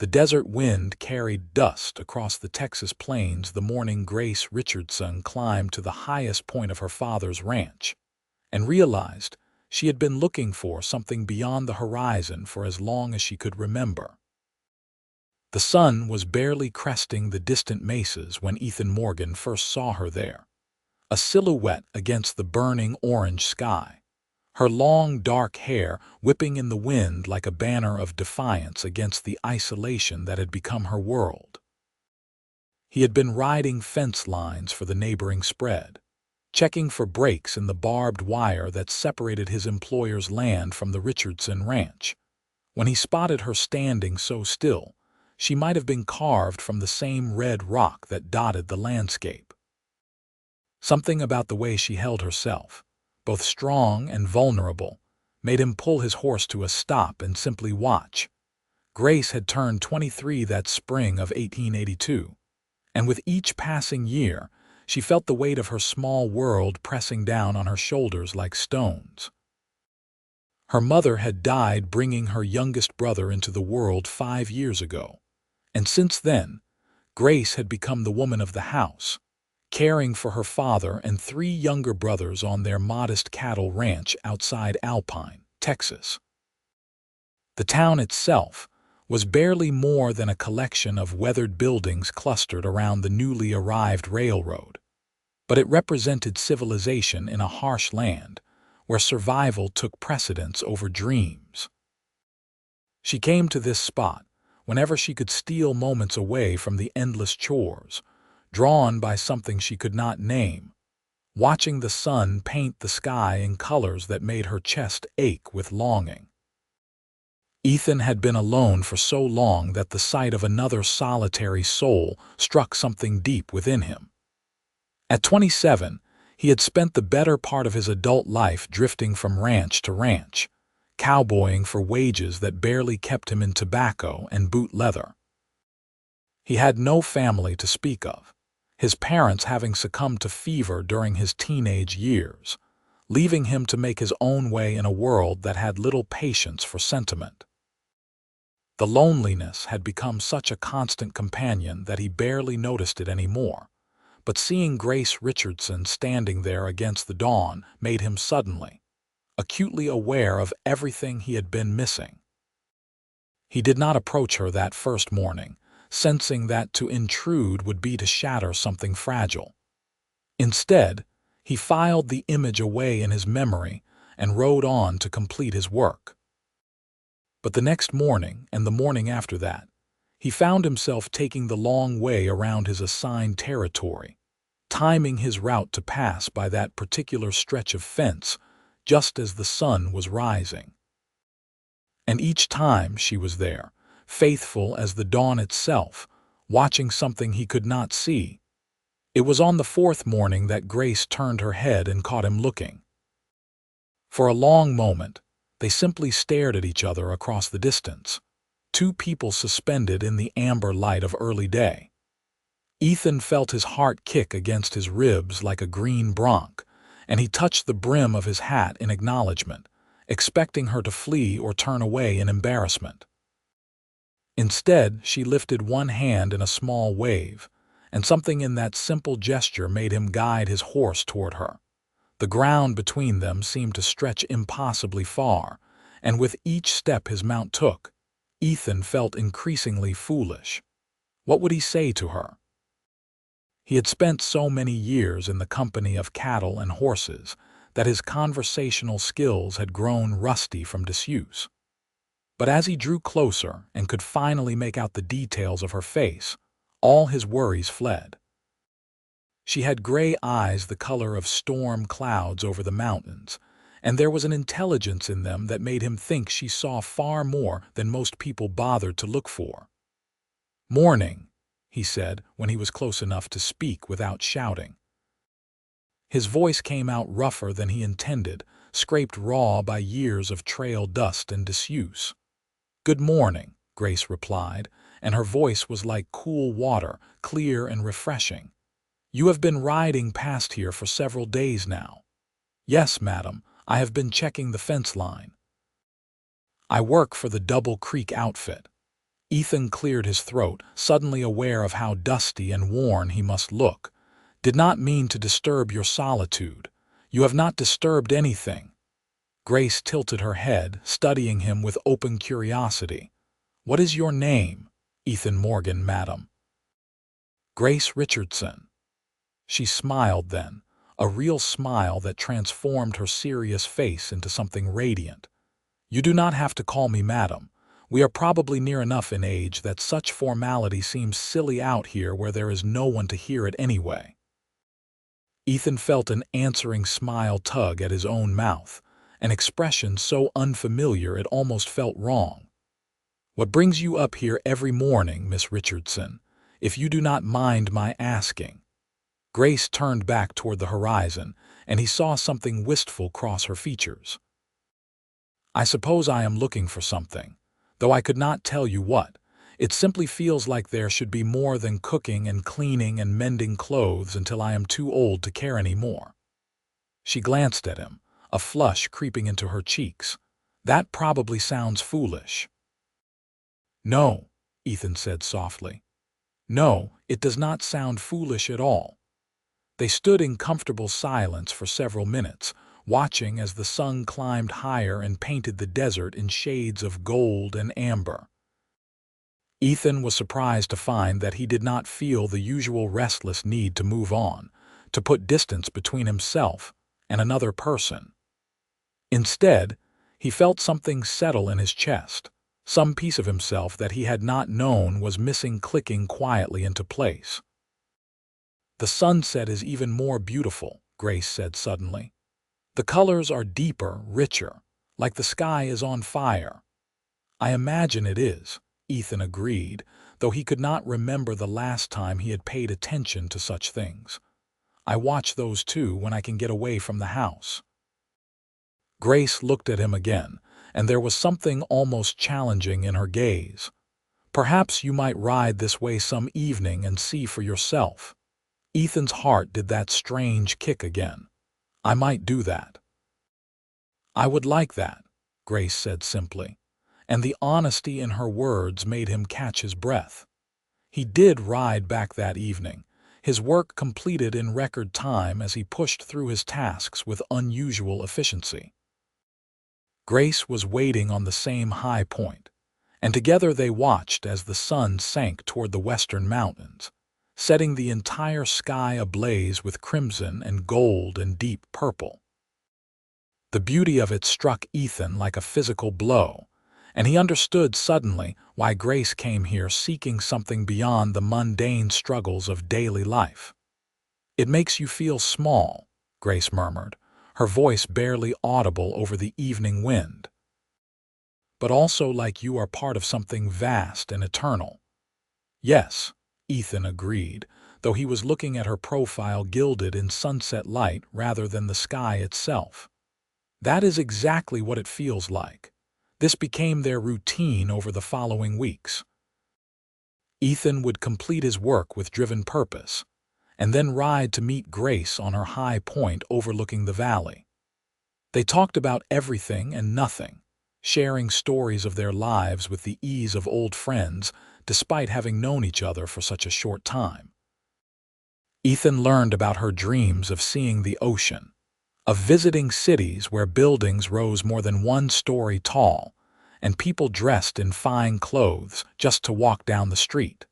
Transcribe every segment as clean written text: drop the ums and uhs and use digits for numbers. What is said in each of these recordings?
The desert wind carried dust across the Texas plains the morning Grace Richardson climbed to the highest point of her father's ranch, and realized she had been looking for something beyond the horizon for as long as she could remember. The sun was barely cresting the distant mesas when Ethan Morgan first saw her there, a silhouette against the burning orange sky, her long dark hair whipping in the wind like a banner of defiance against the isolation that had become her world. He had been riding fence lines for the neighboring spread, checking for breaks in the barbed wire that separated his employer's land from the Richardson ranch. When he spotted her standing so still, she might have been carved from the same red rock that dotted the landscape. Something about the way she held herself, both strong and vulnerable, made him pull his horse to a stop and simply watch. Grace had turned 23 that spring of 1882, and with each passing year, she felt the weight of her small world pressing down on her shoulders like stones. Her mother had died bringing her youngest brother into the world 5 years ago, and since then, Grace had become the woman of the house, caring for her father and 3 younger brothers on their modest cattle ranch outside Alpine, Texas. The town itself was barely more than a collection of weathered buildings clustered around the newly arrived railroad, but it represented civilization in a harsh land where survival took precedence over dreams. She came to this spot whenever she could steal moments away from the endless chores, drawn by something she could not name, watching the sun paint the sky in colors that made her chest ache with longing. Ethan had been alone for so long that the sight of another solitary soul struck something deep within him. At 27, he had spent the better part of his adult life drifting from ranch to ranch, cowboying for wages that barely kept him in tobacco and boot leather. He had no family to speak of, his parents having succumbed to fever during his teenage years, leaving him to make his own way in a world that had little patience for sentiment. The loneliness had become such a constant companion that he barely noticed it anymore, but seeing Grace Richardson standing there against the dawn made him suddenly, acutely aware of everything he had been missing. He did not approach her that first morning, sensing that to intrude would be to shatter something fragile. Instead, he filed the image away in his memory and rode on to complete his work. But the next morning and the morning after that, he found himself taking the long way around his assigned territory, timing his route to pass by that particular stretch of fence just as the sun was rising. And each time she was there, faithful as the dawn itself, watching something he could not see. It was on the 4th morning that Grace turned her head and caught him looking. For a long moment, they simply stared at each other across the distance, 2 people suspended in the amber light of early day. Ethan felt his heart kick against his ribs like a green bronc, and he touched the brim of his hat in acknowledgement, expecting her to flee or turn away in embarrassment. Instead, she lifted one hand in a small wave, and something in that simple gesture made him guide his horse toward her. The ground between them seemed to stretch impossibly far, and with each step his mount took, Ethan felt increasingly foolish. What would he say to her? He had spent so many years in the company of cattle and horses that his conversational skills had grown rusty from disuse. But as he drew closer and could finally make out the details of her face, all his worries fled. She had gray eyes the color of storm clouds over the mountains, and there was an intelligence in them that made him think she saw far more than most people bothered to look for. "Morning," he said when he was close enough to speak without shouting. His voice came out rougher than he intended, scraped raw by years of trail dust and disuse. "Good morning," Grace replied, and her voice was like cool water, clear and refreshing. "You have been riding past here for several days now." "Yes, madam, I have been checking the fence line." "I work for the Double Creek outfit." Ethan cleared his throat, suddenly aware of how dusty and worn he must look. Did not mean to disturb your solitude. You have not disturbed anything. Grace tilted her head, studying him with open curiosity. What is your name? Ethan Morgan, madam. Grace Richardson. She smiled then, a real smile that transformed her serious face into something radiant. You do not have to call me madam. We are probably near enough in age that such formality seems silly out here where there is no one to hear it anyway. Ethan felt an answering smile tug at his own mouth, an expression so unfamiliar it almost felt wrong. What brings you up here every morning, Miss Richardson, if you do not mind my asking? Grace turned back toward the horizon, and he saw something wistful cross her features. I suppose I am looking for something, though I could not tell you what. It simply feels like there should be more than cooking and cleaning and mending clothes until I am too old to care any more. She glanced at him, a flush creeping into her cheeks. That probably sounds foolish. No, Ethan said softly. No, it does not sound foolish at all. They stood in comfortable silence for several minutes, watching as the sun climbed higher and painted the desert in shades of gold and amber. Ethan was surprised to find that he did not feel the usual restless need to move on, to put distance between himself and another person. Instead, he felt something settle in his chest, some piece of himself that he had not known was missing clicking quietly into place. The sunset is even more beautiful, Grace said suddenly. The colors are deeper, richer, like the sky is on fire. I imagine it is, Ethan agreed, though he could not remember the last time he had paid attention to such things. I watch those too when I can get away from the house. Grace looked at him again, and there was something almost challenging in her gaze. Perhaps you might ride this way some evening and see for yourself. Ethan's heart did that strange kick again. I might do that. I would like that, Grace said simply, and the honesty in her words made him catch his breath. He did ride back that evening, his work completed in record time as he pushed through his tasks with unusual efficiency. Grace was waiting on the same high point, and together they watched as the sun sank toward the western mountains, setting the entire sky ablaze with crimson and gold and deep purple. The beauty of it struck Ethan like a physical blow, and he understood suddenly why Grace came here seeking something beyond the mundane struggles of daily life. It makes you feel small, Grace murmured, her voice barely audible over the evening wind. But also like you are part of something vast and eternal. Yes, Ethan agreed, though he was looking at her profile gilded in sunset light rather than the sky itself. That is exactly what it feels like. This became their routine over the following weeks. Ethan would complete his work with driven purpose, and then ride to meet Grace on her high point overlooking the valley. They talked about everything and nothing, sharing stories of their lives with the ease of old friends despite having known each other for such a short time. Ethan learned about her dreams of seeing the ocean, of visiting cities where buildings rose more than 1 story tall, and people dressed in fine clothes just to walk down the street.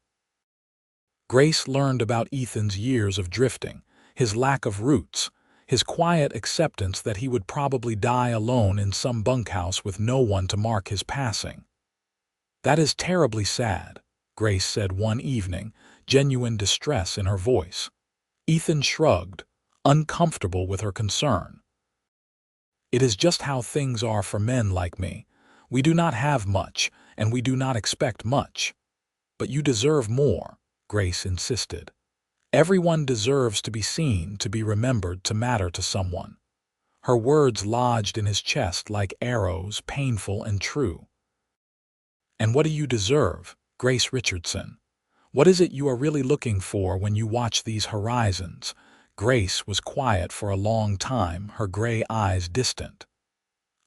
Grace learned about Ethan's years of drifting, his lack of roots, his quiet acceptance that he would probably die alone in some bunkhouse with no one to mark his passing. That is terribly sad, Grace said one evening, genuine distress in her voice. Ethan shrugged, uncomfortable with her concern. It is just how things are for men like me. We do not have much, and we do not expect much. But you deserve more, Grace insisted. Everyone deserves to be seen, to be remembered, to matter to someone. Her words lodged in his chest like arrows, painful and true. And what do you deserve, Grace Richardson? What is it you are really looking for when you watch these horizons? Grace was quiet for a long time, her gray eyes distant.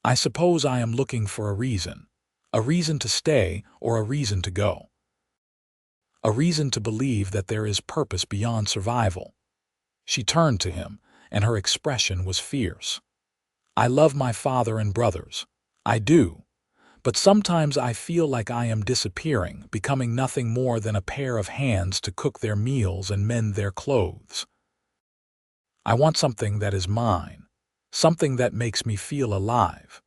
I suppose I am looking for a reason. A reason to stay or a reason to go. A reason to believe that there is purpose beyond survival. She turned to him, and her expression was fierce. I love my father and brothers. I do. But sometimes I feel like I am disappearing, becoming nothing more than a pair of hands to cook their meals and mend their clothes. I want something that is mine, something that makes me feel alive.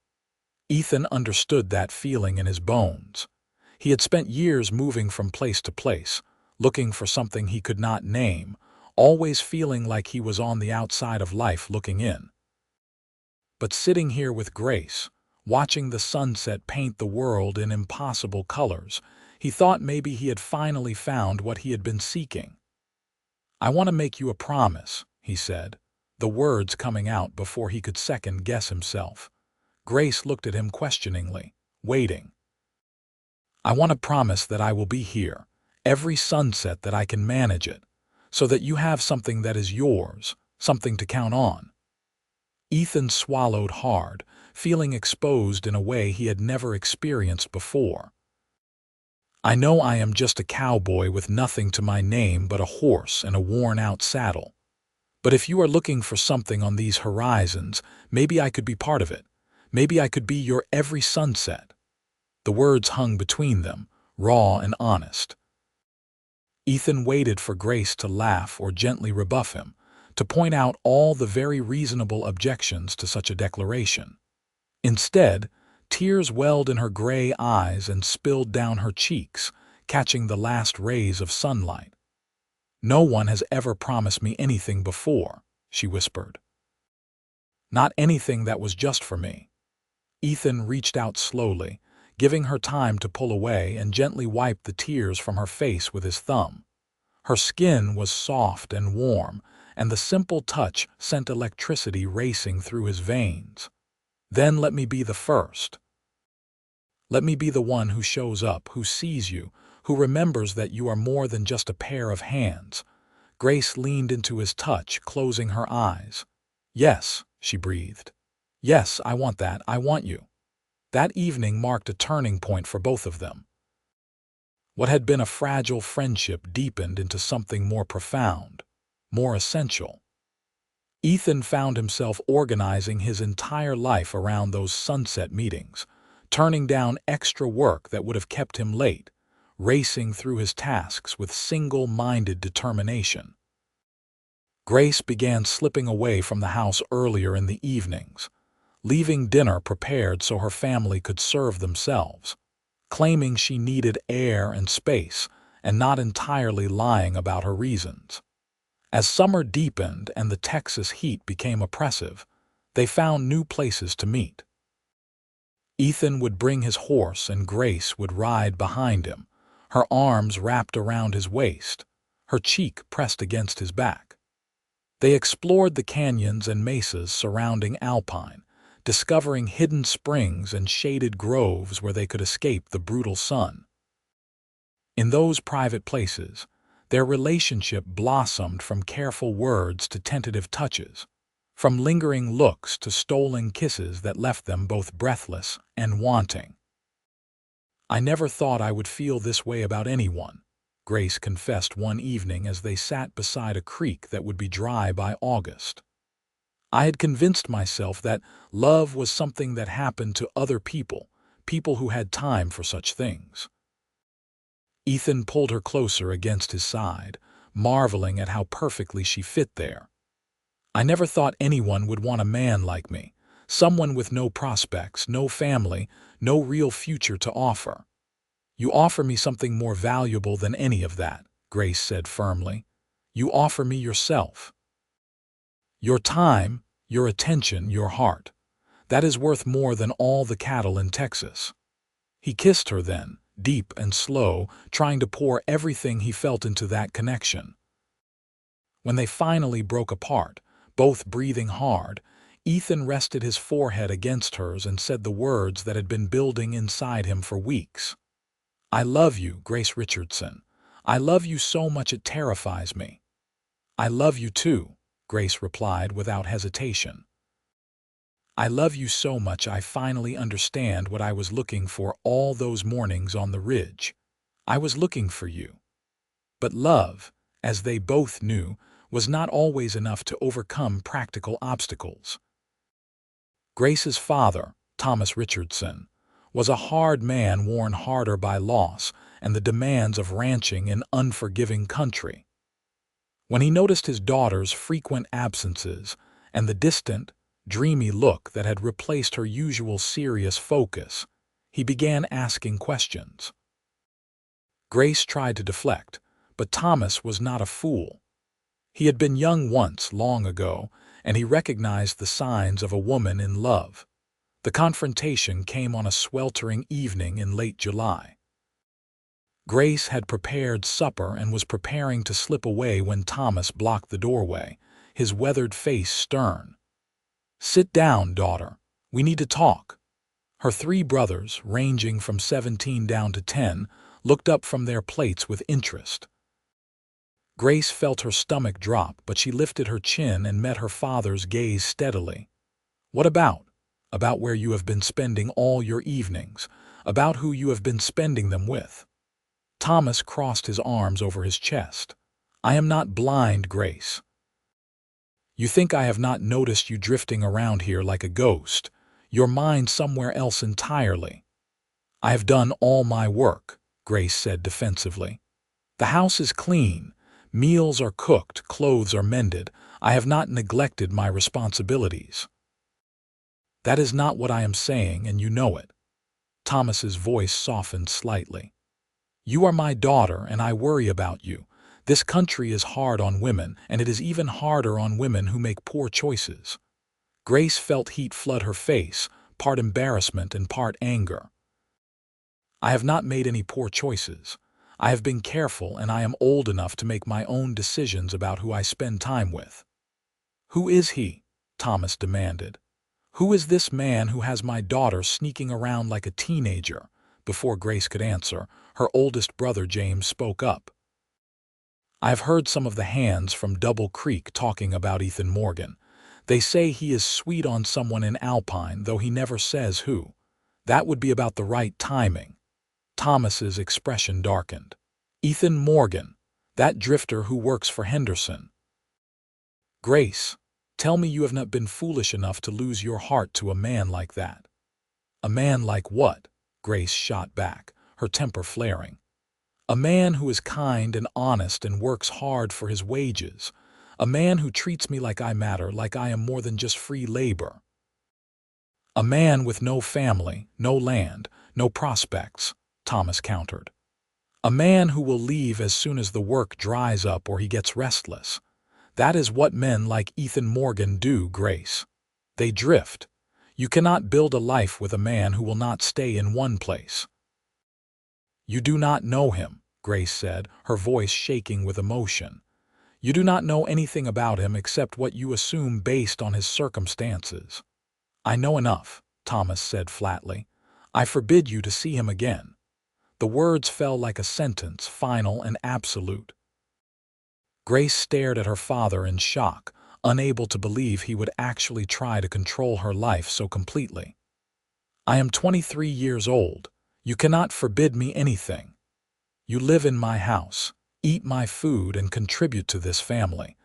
Ethan understood that feeling in his bones. He had spent years moving from place to place, looking for something he could not name, always feeling like he was on the outside of life looking in. But sitting here with Grace, watching the sunset paint the world in impossible colors, he thought maybe he had finally found what he had been seeking. I want to make you a promise, he said, the words coming out before he could second-guess himself. Grace looked at him questioningly, waiting. I want to promise that I will be here, every sunset that I can manage it, so that you have something that is yours, something to count on. Ethan swallowed hard, feeling exposed in a way he had never experienced before. I know I am just a cowboy with nothing to my name but a horse and a worn-out saddle. But if you are looking for something on these horizons, maybe I could be part of it. Maybe I could be your every sunset. The words hung between them, raw and honest. Ethan waited for Grace to laugh or gently rebuff him, to point out all the very reasonable objections to such a declaration. Instead, tears welled in her gray eyes and spilled down her cheeks, catching the last rays of sunlight. No one has ever promised me anything before, she whispered. Not anything that was just for me. Ethan reached out slowly, giving her time to pull away and gently wipe the tears from her face with his thumb. Her skin was soft and warm, and the simple touch sent electricity racing through his veins. Then let me be the first. Let me be the one who shows up, who sees you, who remembers that you are more than just a pair of hands. Grace leaned into his touch, closing her eyes. Yes, she breathed. Yes, I want that. I want you. That evening marked a turning point for both of them. What had been a fragile friendship deepened into something more profound, more essential. Ethan found himself organizing his entire life around those sunset meetings, turning down extra work that would have kept him late, racing through his tasks with single-minded determination. Grace began slipping away from the house earlier in the evenings, leaving dinner prepared so her family could serve themselves, claiming she needed air and space, and not entirely lying about her reasons. As summer deepened and the Texas heat became oppressive, they found new places to meet. Ethan would bring his horse and Grace would ride behind him, her arms wrapped around his waist, her cheek pressed against his back. They explored the canyons and mesas surrounding Alpine, discovering hidden springs and shaded groves where they could escape the brutal sun. In those private places, their relationship blossomed from careful words to tentative touches, from lingering looks to stolen kisses that left them both breathless and wanting. I never thought I would feel this way about anyone, Grace confessed one evening as they sat beside a creek that would be dry by August. I had convinced myself that love was something that happened to other people, people who had time for such things. Ethan pulled her closer against his side, marveling at how perfectly she fit there. I never thought anyone would want a man like me, someone with no prospects, no family, no real future to offer. You offer me something more valuable than any of that, Grace said firmly. You offer me yourself. Your time, your attention, your heart. That is worth more than all the cattle in Texas. He kissed her then, deep and slow, trying to pour everything he felt into that connection. When they finally broke apart, both breathing hard, Ethan rested his forehead against hers and said the words that had been building inside him for weeks. I love you, Grace Richardson. I love you so much it terrifies me. I love you too, Grace replied without hesitation. I love you so much I finally understand what I was looking for all those mornings on the ridge. I was looking for you. But love, as they both knew, was not always enough to overcome practical obstacles. Grace's father, Thomas Richardson, was a hard man worn harder by loss and the demands of ranching in unforgiving country. When he noticed his daughter's frequent absences and the distant, dreamy look that had replaced her usual serious focus, he began asking questions. Grace tried to deflect, but Thomas was not a fool. He had been young once, long ago, and he recognized the signs of a woman in love. The confrontation came on a sweltering evening in late July. Grace had prepared supper and was preparing to slip away when Thomas blocked the doorway, his weathered face stern. "Sit down, daughter. We need to talk." Her three brothers, ranging from 17 down to 10, looked up from their plates with interest. Grace felt her stomach drop, but she lifted her chin and met her father's gaze steadily. "What about? About where you have been spending all your evenings, about who you have been spending them with." Thomas crossed his arms over his chest. "I am not blind, Grace. You think I have not noticed you drifting around here like a ghost, your mind somewhere else entirely." "I have done all my work," Grace said defensively. "The house is clean, meals are cooked, clothes are mended. I have not neglected my responsibilities." "That is not what I am saying, and you know it." Thomas's voice softened slightly. "You are my daughter, and I worry about you. This country is hard on women, and it is even harder on women who make poor choices." Grace felt heat flood her face, part embarrassment and part anger. "I have not made any poor choices. I have been careful, and I am old enough to make my own decisions about who I spend time with." "Who is he?" Thomas demanded. "Who is this man who has my daughter sneaking around like a teenager?" Before Grace could answer, her oldest brother James spoke up. "I have heard some of the hands from Double Creek talking about Ethan Morgan. They say he is sweet on someone in Alpine, though he never says who. That would be about the right timing." Thomas's expression darkened. "Ethan Morgan, that drifter who works for Henderson." "Grace, tell me you have not been foolish enough to lose your heart to a man like that." "A man like what?" Grace shot back, her temper flaring. "A man who is kind and honest and works hard for his wages. A man who treats me like I matter, like I am more than just free labor. A man with no family, no land, no prospects," Thomas countered. "A man who will leave as soon as the work dries up or he gets restless. That is what men like Ethan Morgan do, Grace. They drift. You cannot build a life with a man who will not stay in one place." "You do not know him," Grace said, her voice shaking with emotion. "You do not know anything about him except what you assume based on his circumstances." "I know enough," Thomas said flatly. "I forbid you to see him again." The words fell like a sentence, final and absolute. Grace stared at her father in shock, unable to believe he would actually try to control her life so completely. "I am 23 years old. You cannot forbid me anything. You live in my house, eat my food, and contribute to this family.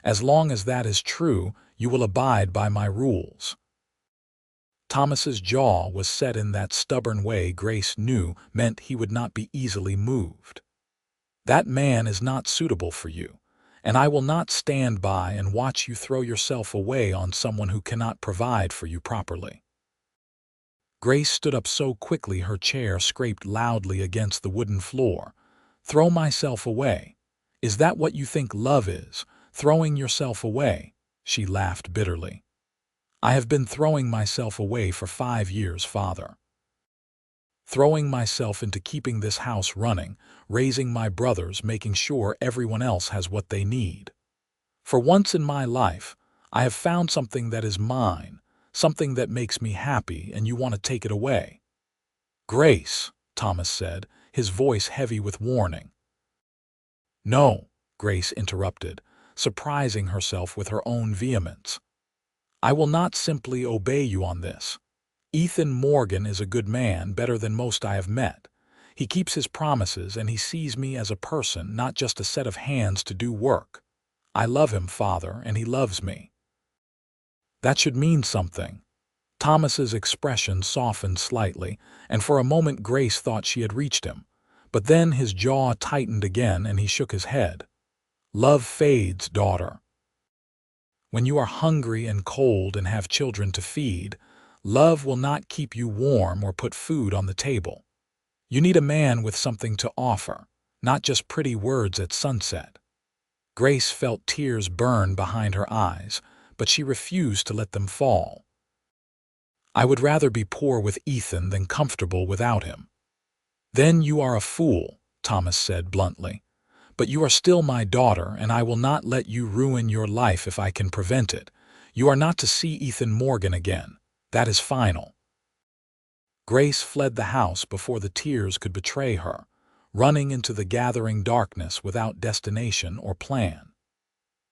As long as that is true, you will abide by my rules." Thomas's jaw was set in that stubborn way Grace knew meant he would not be easily moved. "That man is not suitable for you, and I will not stand by and watch you throw yourself away on someone who cannot provide for you properly." Grace stood up so quickly her chair scraped loudly against the wooden floor. "Throw myself away? Is that what you think love is? Throwing yourself away?" She laughed bitterly. "I have been throwing myself away for 5 years, Father. Throwing myself into keeping this house running, raising my brothers, making sure everyone else has what they need. For once in my life, I have found something that is mine, something that makes me happy, and you want to take it away." "Grace," Thomas said, his voice heavy with warning. "No," Grace interrupted, surprising herself with her own vehemence. I will not simply obey you on this. Ethan Morgan is a good man, better than most I have met. He keeps his promises and he sees me as a person, not just a set of hands to do work. I love him, Father, and he loves me. That should mean something. Thomas's expression softened slightly, and for a moment Grace thought she had reached him. But then his jaw tightened again and he shook his head. Love fades, daughter. When you are hungry and cold and have children to feed, love will not keep you warm or put food on the table. You need a man with something to offer, not just pretty words at sunset. Grace felt tears burn behind her eyes, but she refused to let them fall. I would rather be poor with Ethan than comfortable without him. Then you are a fool, Thomas said bluntly. But you are still my daughter, and I will not let you ruin your life if I can prevent it. You are not to see Ethan Morgan again. That is final. Grace fled the house before the tears could betray her, running into the gathering darkness without destination or plan.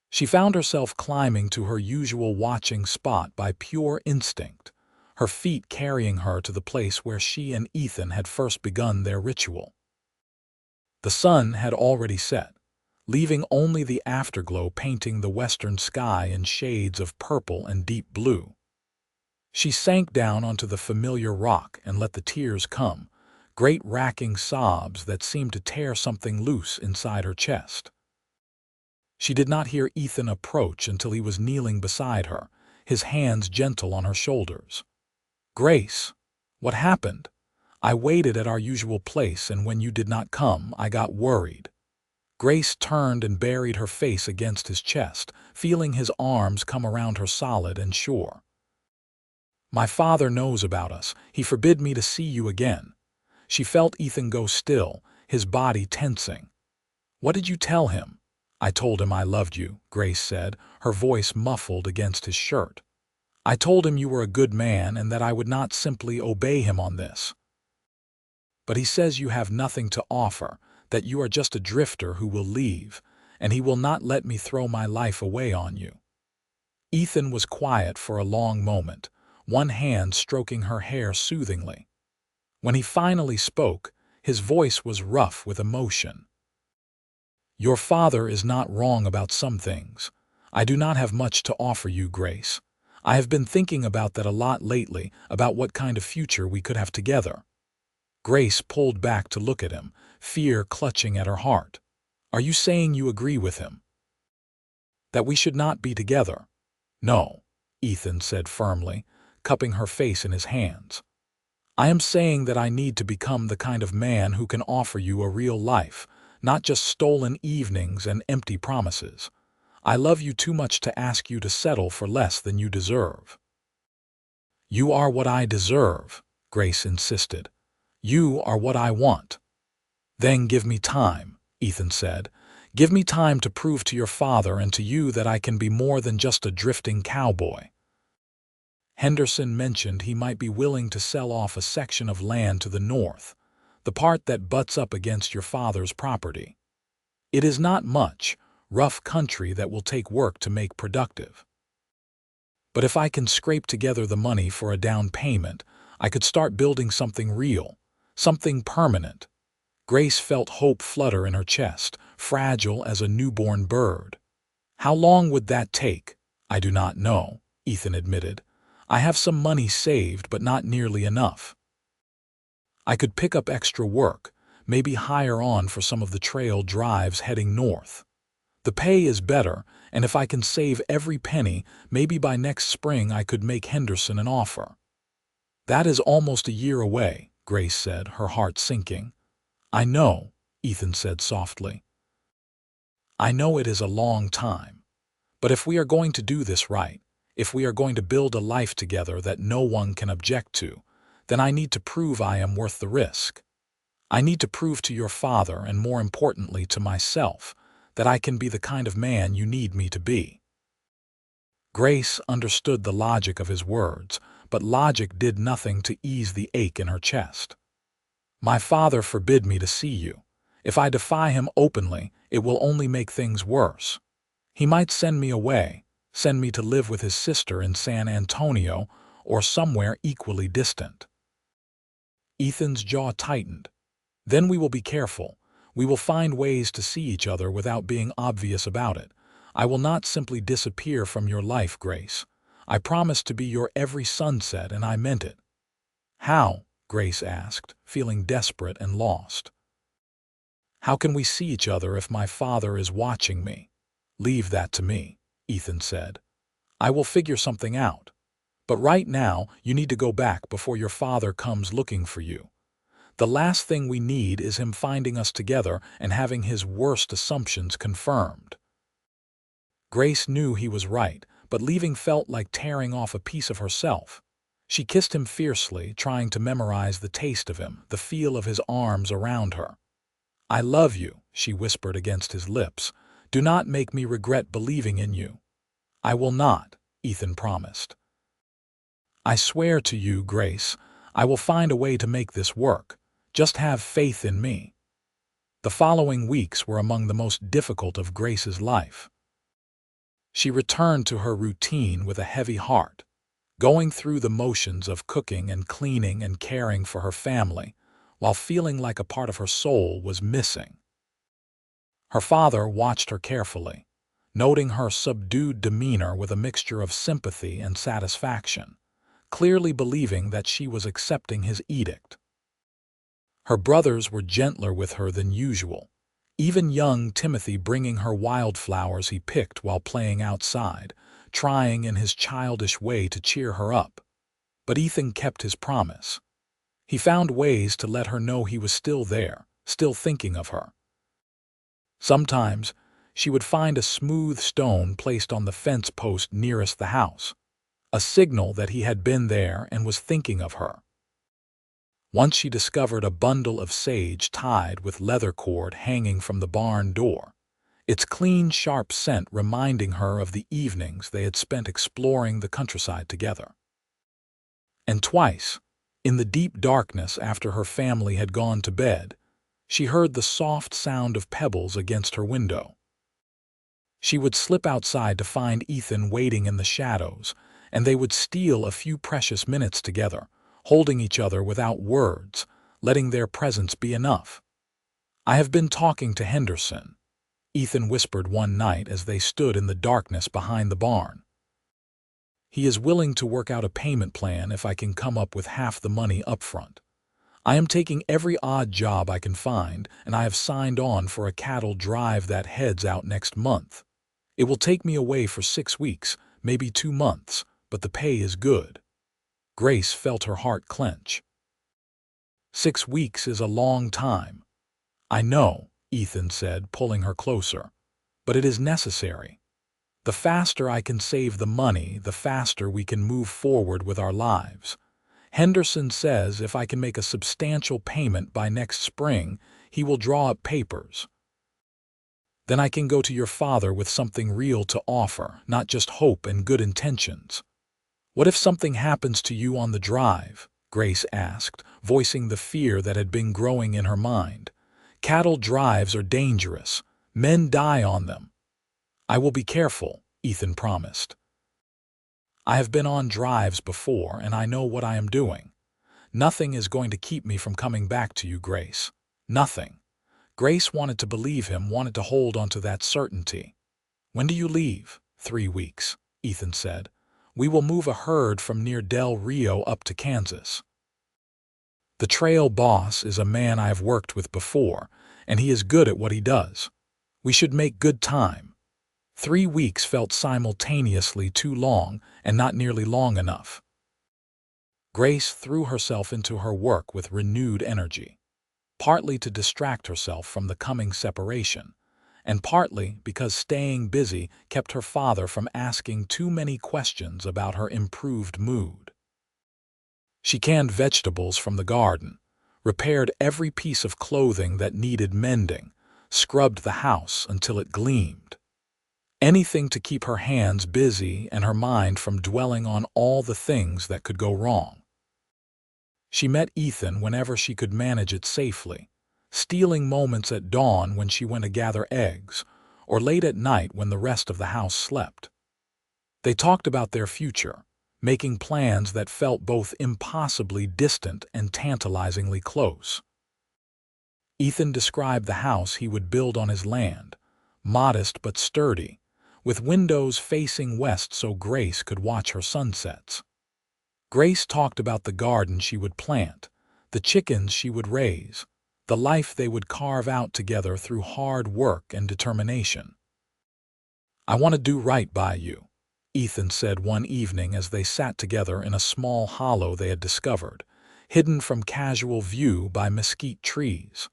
She found herself climbing to her usual watching spot by pure instinct, her feet carrying her to the place where she and Ethan had first begun their ritual. The sun had already set, leaving only the afterglow painting the western sky in shades of purple and deep blue. She sank down onto the familiar rock and let the tears come, great racking sobs that seemed to tear something loose inside her chest. She did not hear Ethan approach until he was kneeling beside her, his hands gentle on her shoulders. Grace, what happened? I waited at our usual place, and when you did not come, I got worried. Grace turned and buried her face against his chest, feeling his arms come around her solid and sure. My father knows about us. He forbid me to see you again. She felt Ethan go still, his body tensing. What did you tell him? I told him I loved you, Grace said, her voice muffled against his shirt. I told him you were a good man and that I would not simply obey him on this. But he says you have nothing to offer, that you are just a drifter who will leave, and he will not let me throw my life away on you. Ethan was quiet for a long moment, one hand stroking her hair soothingly. When he finally spoke, his voice was rough with emotion. Your father is not wrong about some things. I do not have much to offer you, Grace. I have been thinking about that a lot lately, about what kind of future we could have together. Grace pulled back to look at him, fear clutching at her heart. Are you saying you agree with him? That we should not be together? No, Ethan said firmly, cupping her face in his hands. I am saying that I need to become the kind of man who can offer you a real life, not just stolen evenings and empty promises. I love you too much to ask you to settle for less than you deserve. You are what I deserve, Grace insisted. You are what I want. Then give me time, Ethan said. Give me time to prove to your father and to you that I can be more than just a drifting cowboy. Henderson mentioned he might be willing to sell off a section of land to the north, the part that butts up against your father's property. It is not much, rough country that will take work to make productive. But if I can scrape together the money for a down payment, I could start building something real, something permanent. Grace felt hope flutter in her chest, fragile as a newborn bird. How long would that take? I do not know, Ethan admitted. I have some money saved, but not nearly enough. I could pick up extra work, maybe hire on for some of the trail drives heading north. The pay is better, and if I can save every penny, maybe by next spring I could make Henderson an offer. That is almost a year away, Grace said, her heart sinking. I know, Ethan said softly. I know it is a long time. But if we are going to do this right, if we are going to build a life together that no one can object to, then I need to prove I am worth the risk. I need to prove to your father, and more importantly to myself, that I can be the kind of man you need me to be. Grace understood the logic of his words, but logic did nothing to ease the ache in her chest. My father forbid me to see you. If I defy him openly, it will only make things worse. He might send me away, send me to live with his sister in San Antonio or somewhere equally distant. Ethan's jaw tightened. Then we will be careful. We will find ways to see each other without being obvious about it. I will not simply disappear from your life, Grace. I promised to be your every sunset, and I meant it. How? Grace asked, feeling desperate and lost. How can we see each other if my father is watching me? Leave that to me, Ethan said. I will figure something out. But right now, you need to go back before your father comes looking for you. The last thing we need is him finding us together and having his worst assumptions confirmed. Grace knew he was right, but leaving felt like tearing off a piece of herself. She kissed him fiercely, trying to memorize the taste of him, the feel of his arms around her. I love you, she whispered against his lips. Do not make me regret believing in you. I will not, Ethan promised. I swear to you, Grace, I will find a way to make this work. Just have faith in me. The following weeks were among the most difficult of Grace's life. She returned to her routine with a heavy heart, going through the motions of cooking and cleaning and caring for her family, while feeling like a part of her soul was missing. Her father watched her carefully, noting her subdued demeanor with a mixture of sympathy and satisfaction, clearly believing that she was accepting his edict. Her brothers were gentler with her than usual, even young Timothy bringing her wildflowers he picked while playing outside, trying in his childish way to cheer her up. But Ethan kept his promise. He found ways to let her know he was still there, still thinking of her. Sometimes, she would find a smooth stone placed on the fence post nearest the house, a signal that he had been there and was thinking of her. Once she discovered a bundle of sage tied with leather cord hanging from the barn door, its clean, sharp scent reminding her of the evenings they had spent exploring the countryside together. And twice, in the deep darkness after her family had gone to bed, she heard the soft sound of pebbles against her window. She would slip outside to find Ethan waiting in the shadows, and they would steal a few precious minutes together, holding each other without words, letting their presence be enough. I have been talking to Henderson, Ethan whispered one night as they stood in the darkness behind the barn. He is willing to work out a payment plan if I can come up with half the money up front. I am taking every odd job I can find, and I have signed on for a cattle drive that heads out next month. It will take me away for 6 weeks, maybe 2 months, but the pay is good. Grace felt her heart clench. 6 weeks is a long time. I know, Ethan said, pulling her closer, but it is necessary. The faster I can save the money, the faster we can move forward with our lives. Henderson says if I can make a substantial payment by next spring, he will draw up papers. Then I can go to your father with something real to offer, not just hope and good intentions. What if something happens to you on the drive? Grace asked, voicing the fear that had been growing in her mind. Cattle drives are dangerous. Men die on them. I will be careful, Ethan promised. I have been on drives before, and I know what I am doing. Nothing is going to keep me from coming back to you, Grace. Nothing. Grace wanted to believe him, wanted to hold on to that certainty. When do you leave? 3 weeks, Ethan said. We will move a herd from near Del Rio up to Kansas. The trail boss is a man I have worked with before, and he is good at what he does. We should make good time. 3 weeks felt simultaneously too long and not nearly long enough. Grace threw herself into her work with renewed energy, partly to distract herself from the coming separation, and partly because staying busy kept her father from asking too many questions about her improved mood. She canned vegetables from the garden, repaired every piece of clothing that needed mending, scrubbed the house until it gleamed. Anything to keep her hands busy and her mind from dwelling on all the things that could go wrong. She met Ethan whenever she could manage it safely, stealing moments at dawn when she went to gather eggs, or late at night when the rest of the house slept. They talked about their future, making plans that felt both impossibly distant and tantalizingly close. Ethan described the house he would build on his land, modest but sturdy, with windows facing west so Grace could watch her sunsets. Grace talked about the garden she would plant, the chickens she would raise, the life they would carve out together through hard work and determination. "I want to do right by you," Ethan said one evening as they sat together in a small hollow they had discovered, hidden from casual view by mesquite trees.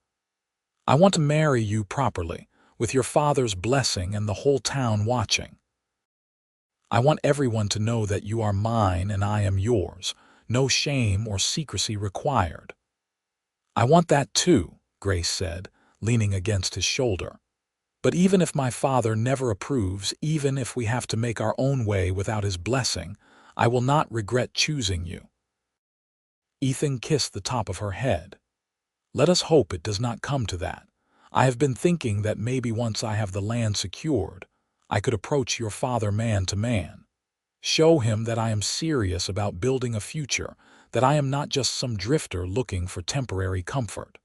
"I want to marry you properly, with your father's blessing and the whole town watching. I want everyone to know that you are mine and I am yours, no shame or secrecy required." "I want that too," Grace said, leaning against his shoulder. "But even if my father never approves, even if we have to make our own way without his blessing, I will not regret choosing you." Ethan kissed the top of her head. "Let us hope it does not come to that. I have been thinking that maybe once I have the land secured, I could approach your father man to man. Show him that I am serious about building a future, that I am not just some drifter looking for temporary comfort."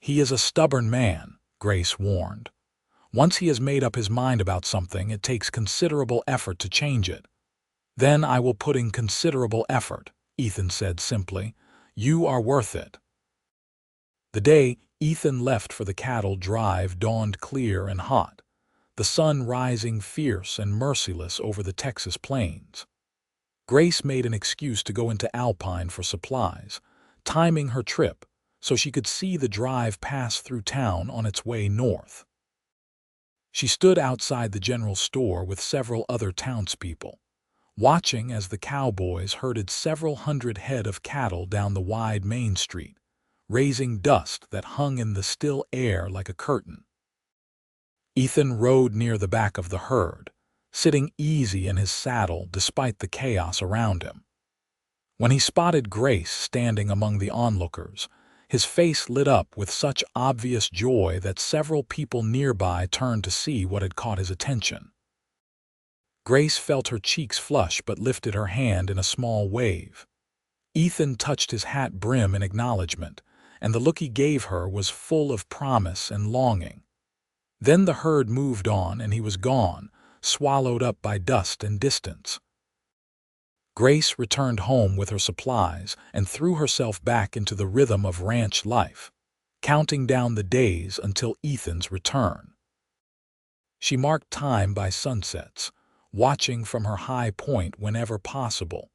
"He is a stubborn man," Grace warned. "Once he has made up his mind about something, it takes considerable effort to change it." "Then I will put in considerable effort," Ethan said simply. "You are worth it." The day Ethan left for the cattle drive dawned clear and hot, the sun rising fierce and merciless over the Texas plains. Grace made an excuse to go into Alpine for supplies, timing her trip so she could see the drive pass through town on its way north. She stood outside the general store with several other townspeople, watching as the cowboys herded several hundred head of cattle down the wide main street, raising dust that hung in the still air like a curtain. Ethan rode near the back of the herd, sitting easy in his saddle despite the chaos around him. When he spotted Grace standing among the onlookers, his face lit up with such obvious joy that several people nearby turned to see what had caught his attention. Grace felt her cheeks flush but lifted her hand in a small wave. Ethan touched his hat brim in acknowledgement, and the look he gave her was full of promise and longing. Then the herd moved on and he was gone, swallowed up by dust and distance. Grace returned home with her supplies and threw herself back into the rhythm of ranch life, counting down the days until Ethan's return. She marked time by sunsets, watching from her high point whenever possible,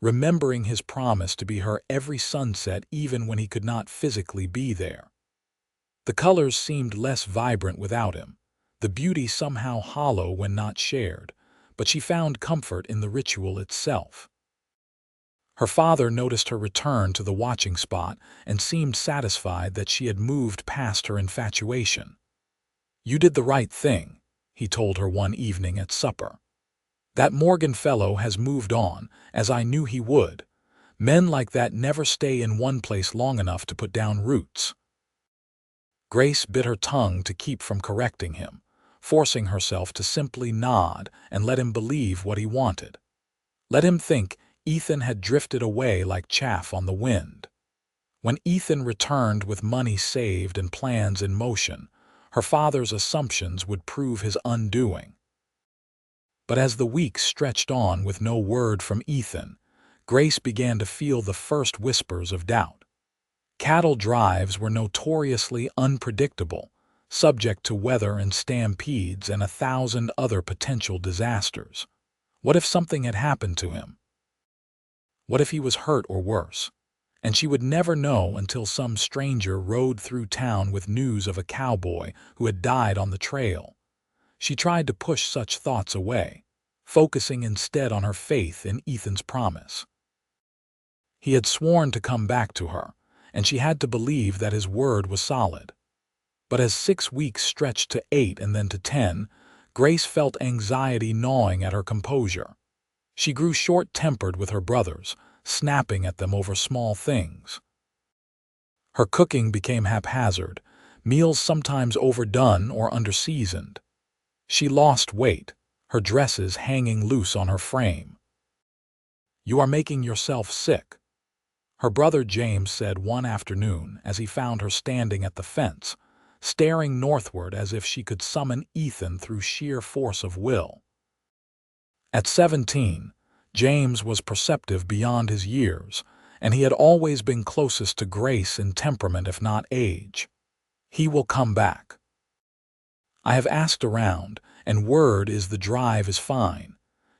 remembering his promise to be her every sunset even when he could not physically be there. The colors seemed less vibrant without him, the beauty somehow hollow when not shared, but she found comfort in the ritual itself. Her father noticed her return to the watching spot and seemed satisfied that she had moved past her infatuation. "You did the right thing," he told her one evening at supper. "That Morgan fellow has moved on, as I knew he would. Men like that never stay in one place long enough to put down roots." Grace bit her tongue to keep from correcting him, forcing herself to simply nod and let him believe what he wanted. Let him think Ethan had drifted away like chaff on the wind. When Ethan returned with money saved and plans in motion, her father's assumptions would prove his undoing. But as the weeks stretched on with no word from Ethan, Grace began to feel the first whispers of doubt. Cattle drives were notoriously unpredictable, subject to weather and stampedes and 1,000 other potential disasters. What if something had happened to him? What if he was hurt or worse? And she would never know until some stranger rode through town with news of a cowboy who had died on the trail. She tried to push such thoughts away, focusing instead on her faith in Ethan's promise. He had sworn to come back to her, and she had to believe that his word was solid. But as 6 weeks stretched to 8 and then to 10, Grace felt anxiety gnawing at her composure. She grew short-tempered with her brothers, snapping at them over small things. Her cooking became haphazard, meals sometimes overdone or underseasoned. She lost weight, her dresses hanging loose on her frame. "You are making yourself sick," her brother James said one afternoon as he found her standing at the fence, staring northward as if she could summon Ethan through sheer force of will. At 17, James was perceptive beyond his years, and he had always been closest to Grace in temperament if not age. "He will come back. I have asked around, and word is the drive is fine,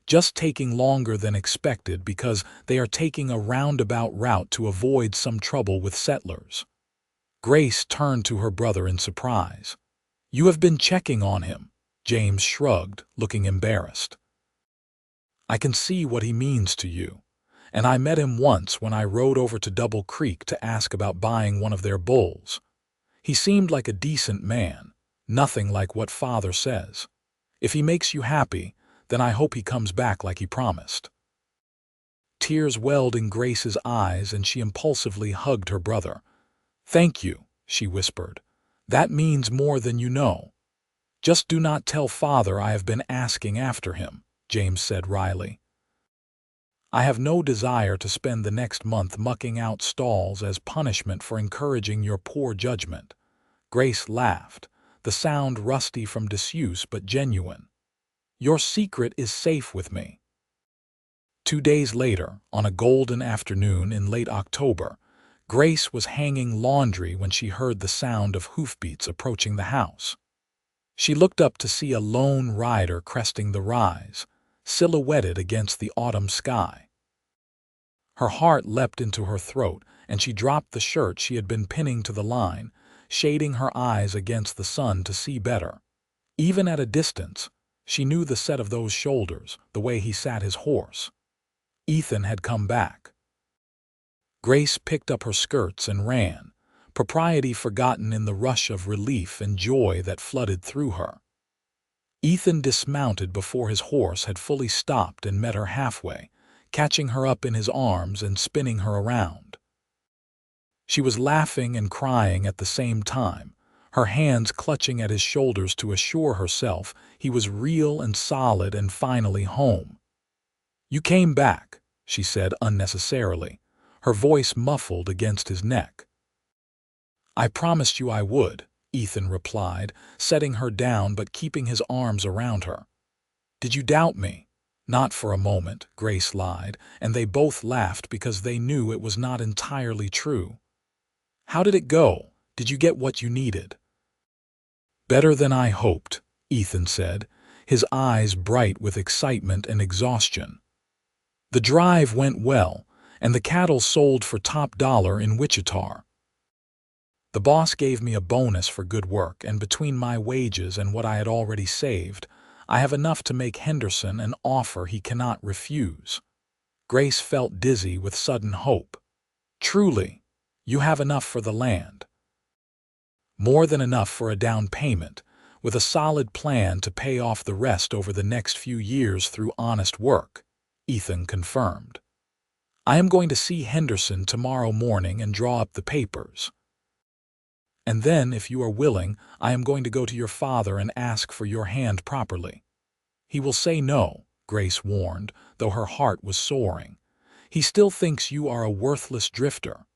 just taking longer than expected because they are taking a roundabout route to avoid some trouble with settlers." Grace turned to her brother in surprise. "You have been checking on him," James shrugged, looking embarrassed. "I can see what he means to you, and I met him once when I rode over to Double Creek to ask about buying one of their bulls. He seemed like a decent man, nothing like what Father says. If he makes you happy, then I hope he comes back like he promised." Tears welled in Grace's eyes and she impulsively hugged her brother. "Thank you," she whispered. "That means more than you know." "Just do not tell Father I have been asking after him," James said wryly. "I have no desire to spend the next month mucking out stalls as punishment for encouraging your poor judgment." Grace laughed, the sound rusty from disuse but genuine. "Your secret is safe with me." 2 days later, on a golden afternoon in late October, Grace was hanging laundry when she heard the sound of hoofbeats approaching the house. She looked up to see a lone rider cresting the rise, silhouetted against the autumn sky. Her heart leapt into her throat, and she dropped the shirt she had been pinning to the line, shading her eyes against the sun to see better. Even at a distance, she knew the set of those shoulders, the way he sat his horse. Ethan had come back. Grace picked up her skirts and ran, propriety forgotten in the rush of relief and joy that flooded through her. Ethan dismounted before his horse had fully stopped and met her halfway, catching her up in his arms and spinning her around. She was laughing and crying at the same time, her hands clutching at his shoulders to assure herself he was real and solid and finally home. "You came back," she said unnecessarily, her voice muffled against his neck. "I promised you I would," Ethan replied, setting her down but keeping his arms around her. "Did you doubt me?" "Not for a moment," Grace lied, and they both laughed because they knew it was not entirely true. "How did it go? Did you get what you needed?" "Better than I hoped," Ethan said, his eyes bright with excitement and exhaustion. "The drive went well, and the cattle sold for top dollar in Wichita. The boss gave me a bonus for good work, and between my wages and what I had already saved, I have enough to make Henderson an offer he cannot refuse." Grace felt dizzy with sudden hope. "Truly, you have enough for the land?" "More than enough for a down payment, with a solid plan to pay off the rest over the next few years through honest work," Ethan confirmed. "I am going to see Henderson tomorrow morning and draw up the papers. And then, if you are willing, I am going to go to your father and ask for your hand properly." "He will say no," Grace warned, though her heart was soaring. "He still thinks you are a worthless drifter."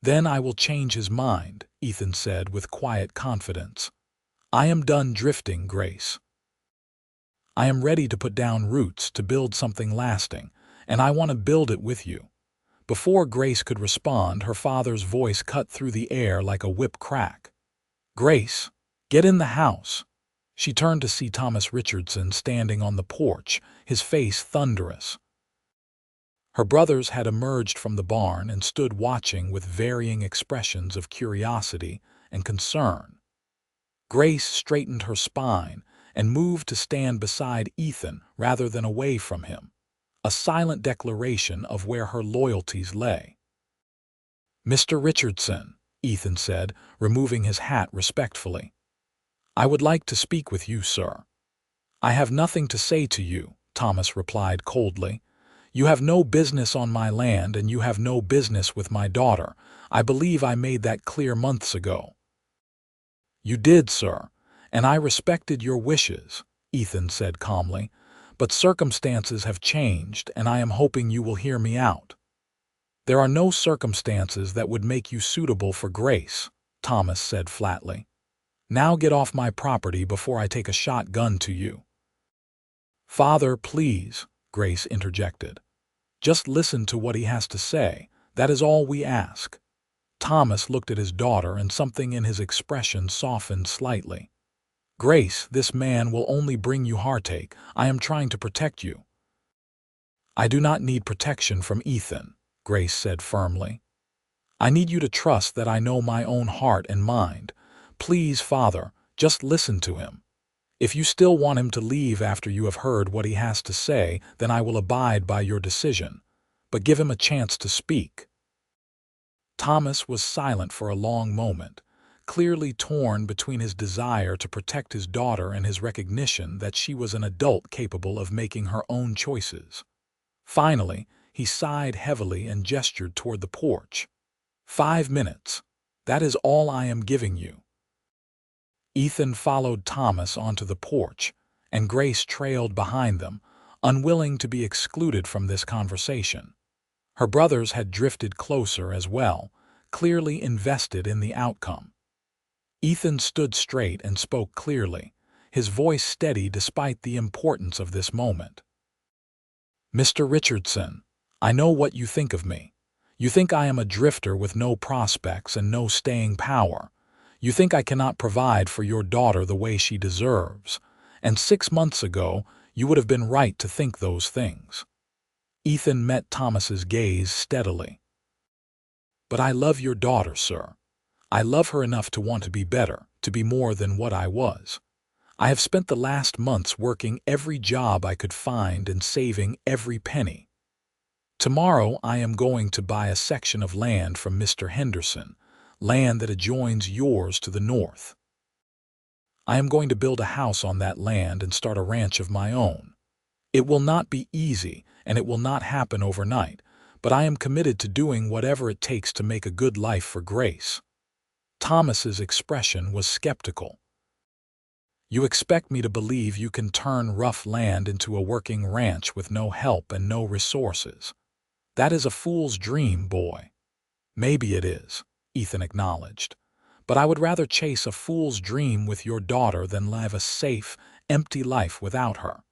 "Then I will change his mind," Ethan said with quiet confidence. "I am done drifting, Grace. I am ready to put down roots to build something lasting, and I want to build it with you." Before Grace could respond, her father's voice cut through the air like a whip crack. "Grace, get in the house." She turned to see Thomas Richardson standing on the porch, his face thunderous. Her brothers had emerged from the barn and stood watching with varying expressions of curiosity and concern. Grace straightened her spine and moved to stand beside Ethan rather than away from him, a silent declaration of where her loyalties lay. "Mr. Richardson," Ethan said, removing his hat respectfully. "I would like to speak with you, sir." "I have nothing to say to you," Thomas replied coldly. "You have no business on my land and you have no business with my daughter. I believe I made that clear months ago." "You did, sir, and I respected your wishes," Ethan said calmly. but circumstances have changed, and I am hoping you will hear me out. There are no circumstances that would make you suitable for Grace, Thomas said flatly. Now get off my property before I take a shotgun to you. Father, please, Grace interjected. Just listen to what he has to say. That is all we ask. Thomas looked at his daughter, and something in his expression softened slightly. Grace, this man will only bring you heartache. I am trying to protect you. I do not need protection from Ethan, Grace said firmly. I need you to trust that I know my own heart and mind. Please, Father, just listen to him. If you still want him to leave after you have heard what he has to say, then I will abide by your decision. But give him a chance to speak. Thomas was silent for a long moment, clearly torn between his desire to protect his daughter and his recognition that she was an adult capable of making her own choices. Finally, he sighed heavily and gestured toward the porch. 5 minutes. That is all I am giving you. Ethan followed Thomas onto the porch, and Grace trailed behind them, unwilling to be excluded from this conversation. Her brothers had drifted closer as well, clearly invested in the outcome. Ethan stood straight and spoke clearly, his voice steady despite the importance of this moment. Mr. Richardson, I know what you think of me. You think I am a drifter with no prospects and no staying power. You think I cannot provide for your daughter the way she deserves, and 6 months ago you would have been right to think those things. Ethan met Thomas's gaze steadily. But I love your daughter, sir. I love her enough to want to be better, to be more than what I was. I have spent the last months working every job I could find and saving every penny. Tomorrow I am going to buy a section of land from Mr. Henderson, land that adjoins yours to the north. I am going to build a house on that land and start a ranch of my own. It will not be easy, and it will not happen overnight, but I am committed to doing whatever it takes to make a good life for Grace. Thomas's expression was skeptical. You expect me to believe you can turn rough land into a working ranch with no help and no resources. That is a fool's dream, boy. Maybe it is, Ethan acknowledged, but I would rather chase a fool's dream with your daughter than live a safe, empty life without her.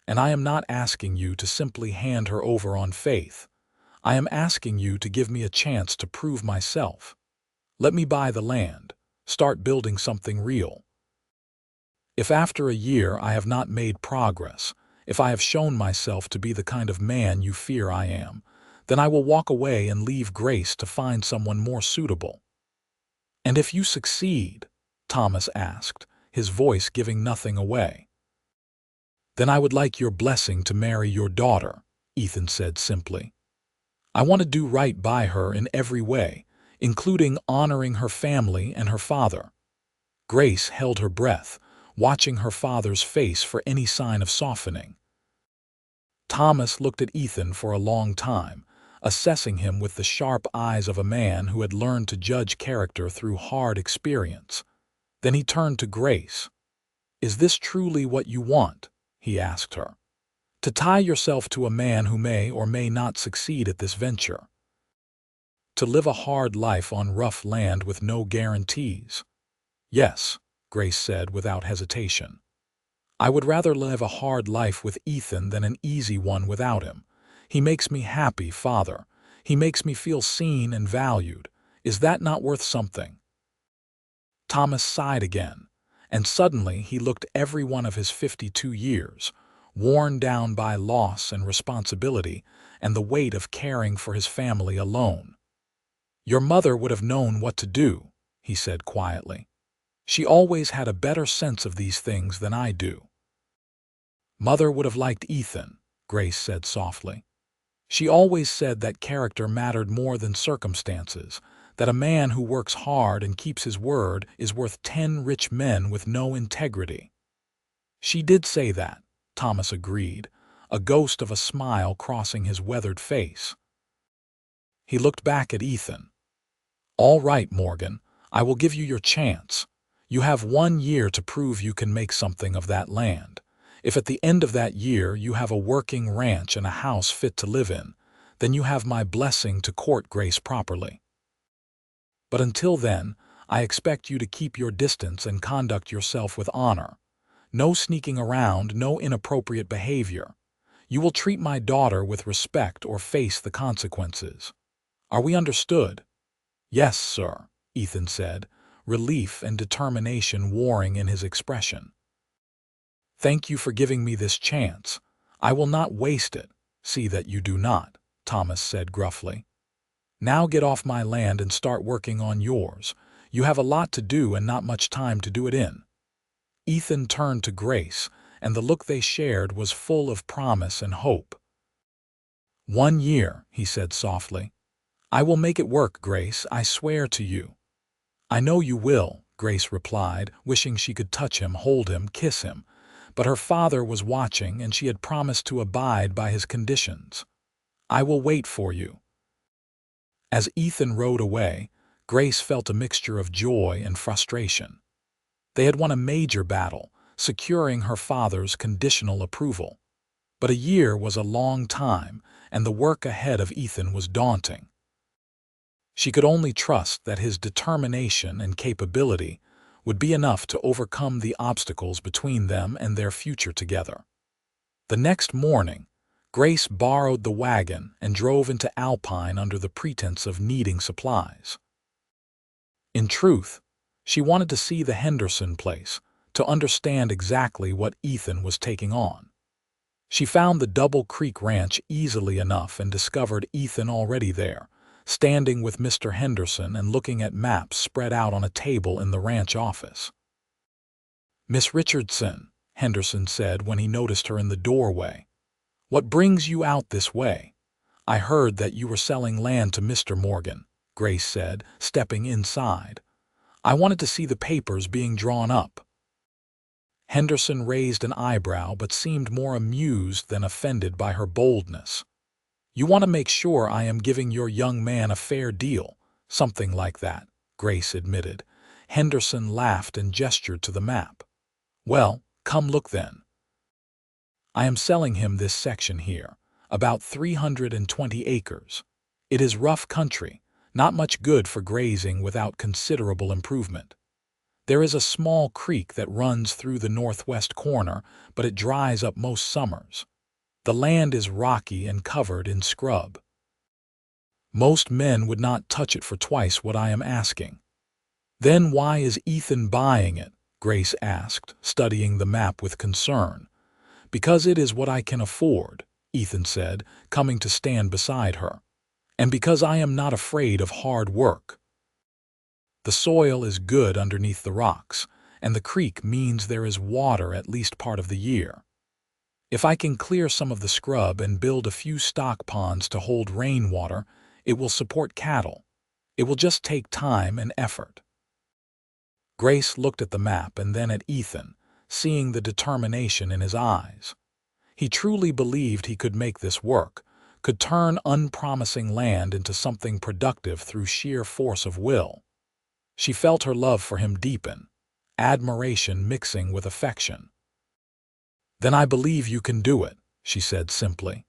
And I am not asking you to simply hand her over on faith. I am asking you to give me a chance to prove myself. Let me buy the land, start building something real. If after a year I have not made progress, if I have shown myself to be the kind of man you fear I am, then I will walk away and leave Grace to find someone more suitable. And if you succeed, Thomas asked, his voice giving nothing away. Then I would like your blessing to marry your daughter, Ethan said simply. I want to do right by her in every way, including honoring her family and her father. Grace held her breath, watching her father's face for any sign of softening. Thomas looked at Ethan for a long time, assessing him with the sharp eyes of a man who had learned to judge character through hard experience. Then he turned to Grace. Is this truly what you want? He asked her. To tie yourself to a man who may or may not succeed at this venture. To live a hard life on rough land with no guarantees. Yes, Grace said without hesitation. I would rather live a hard life with Ethan than an easy one without him. He makes me happy, Father. He makes me feel seen and valued. Is that not worth something? Thomas sighed again, and suddenly he looked every one of his 52 years, worn down by loss and responsibility and the weight of caring for his family alone. Your mother would have known what to do, he said quietly. She always had a better sense of these things than I do. Mother would have liked Ethan, Grace said softly. She always said that character mattered more than circumstances, that a man who works hard and keeps his word is worth 10 rich men with no integrity. She did say that, Thomas agreed, a ghost of a smile crossing his weathered face. He looked back at Ethan. All right, Morgan, I will give you your chance. You have 1 year to prove you can make something of that land. If at the end of that year you have a working ranch and a house fit to live in, then you have my blessing to court Grace properly. But until then, I expect you to keep your distance and conduct yourself with honor. No sneaking around, no inappropriate behavior. You will treat my daughter with respect or face the consequences. Are we understood?" "Yes, sir," Ethan said, relief and determination warring in his expression. "Thank you for giving me this chance. I will not waste it. See that you do not," Thomas said gruffly. "Now get off my land and start working on yours. You have a lot to do and not much time to do it in." Ethan turned to Grace, and the look they shared was full of promise and hope. "1 year," he said softly. "I will make it work, Grace, I swear to you." "I know you will," Grace replied, wishing she could touch him, hold him, kiss him. But her father was watching, and she had promised to abide by his conditions. "I will wait for you." As Ethan rode away, Grace felt a mixture of joy and frustration. They had won a major battle, securing her father's conditional approval. But a year was a long time, and the work ahead of Ethan was daunting. She could only trust that his determination and capability would be enough to overcome the obstacles between them and their future together. The next morning, Grace borrowed the wagon and drove into Alpine under the pretense of needing supplies. In truth, she wanted to see the Henderson place, to understand exactly what Ethan was taking on. She found the Double Creek Ranch easily enough and discovered Ethan already there, standing with Mr. Henderson and looking at maps spread out on a table in the ranch office. "Miss Richardson," Henderson said when he noticed her in the doorway, "what brings you out this way?" "I heard that you were selling land to Mr. Morgan," Grace said, stepping inside. "I wanted to see the papers being drawn up." Henderson raised an eyebrow but seemed more amused than offended by her boldness. "You want to make sure I am giving your young man a fair deal, something like that," Grace admitted. Henderson laughed and gestured to the map. "Well, come look then. I am selling him this section here, about 320 acres. It is rough country, not much good for grazing without considerable improvement. There is a small creek that runs through the northwest corner, but it dries up most summers. The land is rocky and covered in scrub. Most men would not touch it for twice what I am asking." "Then why is Ethan buying it?" Grace asked, studying the map with concern. "Because it is what I can afford," Ethan said, coming to stand beside her. "And because I am not afraid of hard work. The soil is good underneath the rocks, and the creek means there is water at least part of the year. If I can clear some of the scrub and build a few stock ponds to hold rainwater, it will support cattle. It will just take time and effort." Grace looked at the map and then at Ethan, seeing the determination in his eyes. He truly believed he could make this work, could turn unpromising land into something productive through sheer force of will. She felt her love for him deepen, admiration mixing with affection. "Then I believe you can do it," she said simply.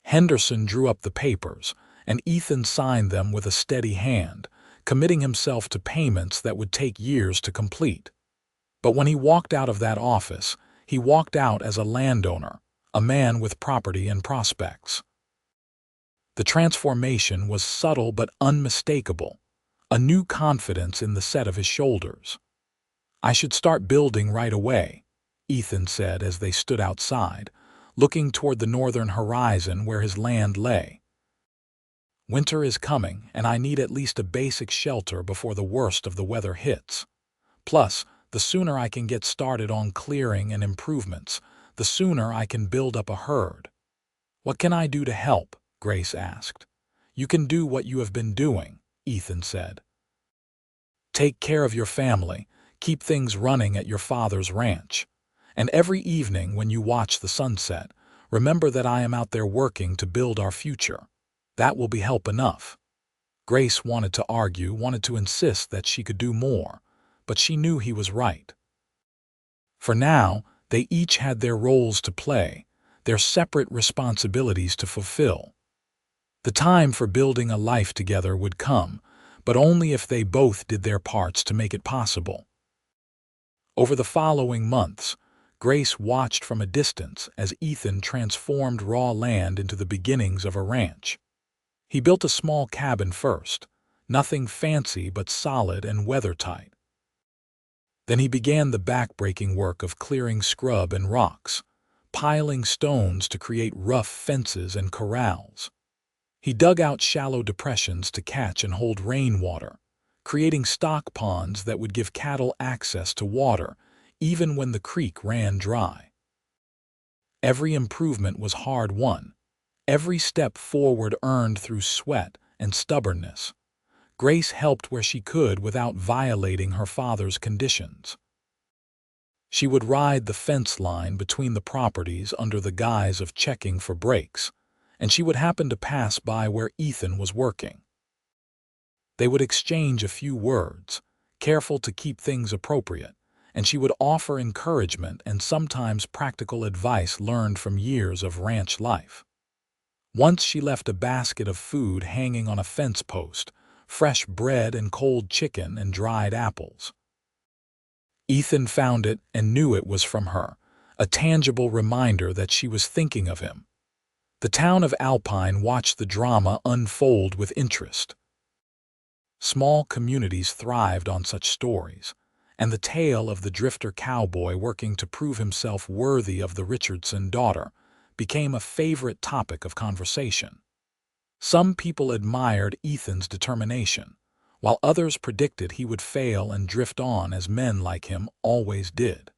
Henderson drew up the papers, and Ethan signed them with a steady hand, committing himself to payments that would take years to complete. But when he walked out of that office, he walked out as a landowner, a man with property and prospects. The transformation was subtle but unmistakable, a new confidence in the set of his shoulders. "I should start building right away," Ethan said as they stood outside, looking toward the northern horizon where his land lay. "Winter is coming, and I need at least a basic shelter before the worst of the weather hits. Plus, the sooner I can get started on clearing and improvements, the sooner I can build up a herd." "What can I do to help?" Grace asked. "You can do what you have been doing," Ethan said. "Take care of your family, keep things running at your father's ranch. And every evening when you watch the sunset, remember that I am out there working to build our future. That will be help enough." Grace wanted to argue, wanted to insist that she could do more, but she knew he was right. For now, They each had their roles to play, their separate responsibilities to fulfill. The time for building a life together would come, but only if they both did their parts to make it possible. Over the following months, Grace watched from a distance as Ethan transformed raw land into the beginnings of a ranch. He built a small cabin first, nothing fancy but solid and weathertight. Then he began the backbreaking work of clearing scrub and rocks, piling stones to create rough fences and corrals. He dug out shallow depressions to catch and hold rainwater, creating stock ponds that would give cattle access to water even when the creek ran dry. Every improvement was hard-won, every step forward earned through sweat and stubbornness. Grace helped where she could without violating her father's conditions. She would ride the fence line between the properties under the guise of checking for breaks, and she would happen to pass by where Ethan was working. They would exchange a few words, careful to keep things appropriate, and she would offer encouragement and sometimes practical advice learned from years of ranch life. Once she left a basket of food hanging on a fence post, fresh bread and cold chicken and dried apples. Ethan found it and knew it was from her, a tangible reminder that she was thinking of him. The town of Alpine watched the drama unfold with interest. Small communities thrived on such stories, and the tale of the drifter cowboy working to prove himself worthy of the Richardson daughter became a favorite topic of conversation. Some people admired Ethan's determination, while others predicted he would fail and drift on as men like him always did.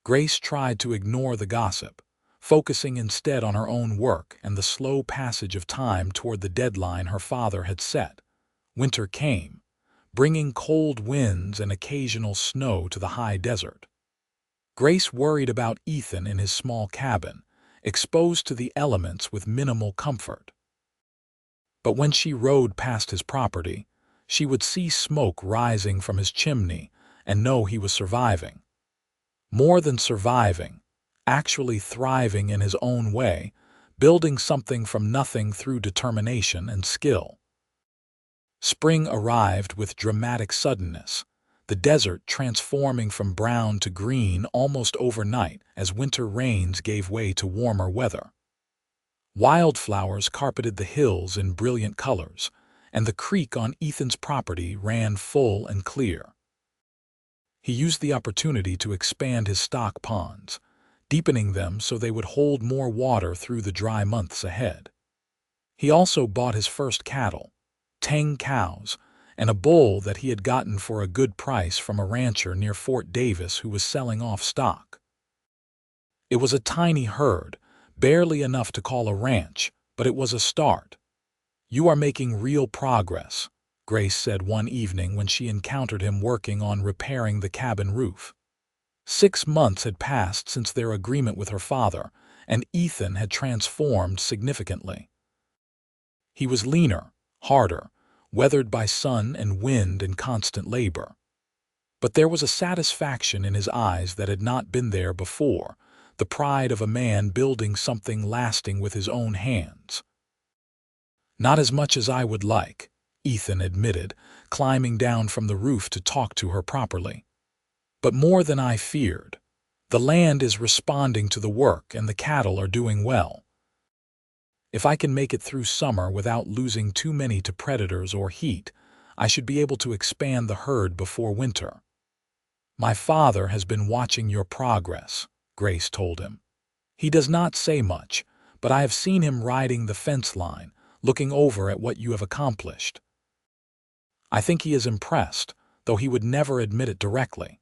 Grace tried to ignore the gossip, focusing instead on her own work and the slow passage of time toward the deadline her father had set. Winter came, bringing cold winds and occasional snow to the high desert. Grace worried about Ethan in his small cabin, exposed to the elements with minimal comfort. But when she rode past his property, she would see smoke rising from his chimney and know he was surviving. More than surviving, actually thriving in his own way, building something from nothing through determination and skill. Spring arrived with dramatic suddenness, the desert transforming from brown to green almost overnight as winter rains gave way to warmer weather. Wildflowers carpeted the hills in brilliant colors, and the creek on Ethan's property ran full and clear. He used the opportunity to expand his stock ponds, deepening them so they would hold more water through the dry months ahead. He also bought his first cattle, 10 cows, and a bull that he had gotten for a good price from a rancher near Fort Davis who was selling off stock. It was a tiny herd, barely enough to call a ranch, but it was a start. "You are making real progress," Grace said one evening when she encountered him working on repairing the cabin roof. 6 months had passed since their agreement with her father, and Ethan had transformed significantly. He was leaner, harder, weathered by sun and wind and constant labor. But there was a satisfaction in his eyes that had not been there before, the pride of a man building something lasting with his own hands. "Not as much as I would like," Ethan admitted, climbing down from the roof to talk to her properly. "But more than I feared. The land is responding to the work and the cattle are doing well. If I can make it through summer without losing too many to predators or heat, I should be able to expand the herd before winter." "My father has been watching your progress," Grace told him. "He does not say much, but I have seen him riding the fence line, looking over at what you have accomplished. I think he is impressed, though he would never admit it directly."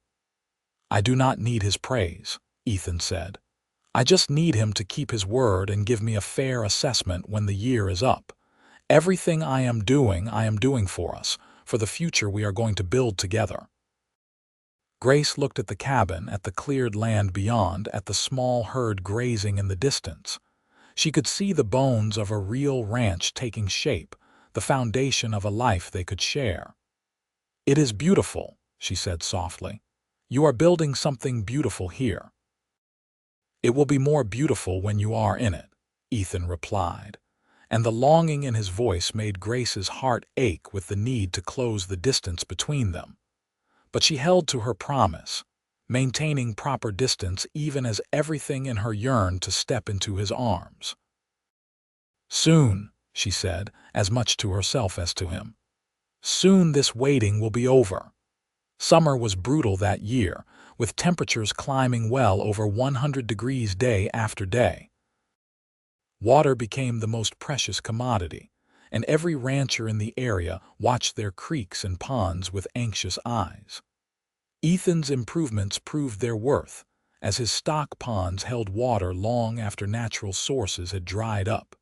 "I do not need his praise," Ethan said. "I just need him to keep his word and give me a fair assessment when the year is up. Everything I am doing for us, for the future we are going to build together." Grace looked at the cabin, at the cleared land beyond, at the small herd grazing in the distance. She could see the bones of a real ranch taking shape, the foundation of a life they could share. "It is beautiful," she said softly. "You are building something beautiful here. "It will be more beautiful when you are in it," Ethan replied, and the longing in his voice made Grace's heart ache with the need to close the distance between them. But she held to her promise, maintaining proper distance even as everything in her yearned to step into his arms. "Soon," she said, as much to herself as to him. "Soon this waiting will be over." Summer was brutal that year, with temperatures climbing well over 100 degrees day after day. Water became the most precious commodity, and every rancher in the area watched their creeks and ponds with anxious eyes. Ethan's improvements proved their worth, as his stock ponds held water long after natural sources had dried up.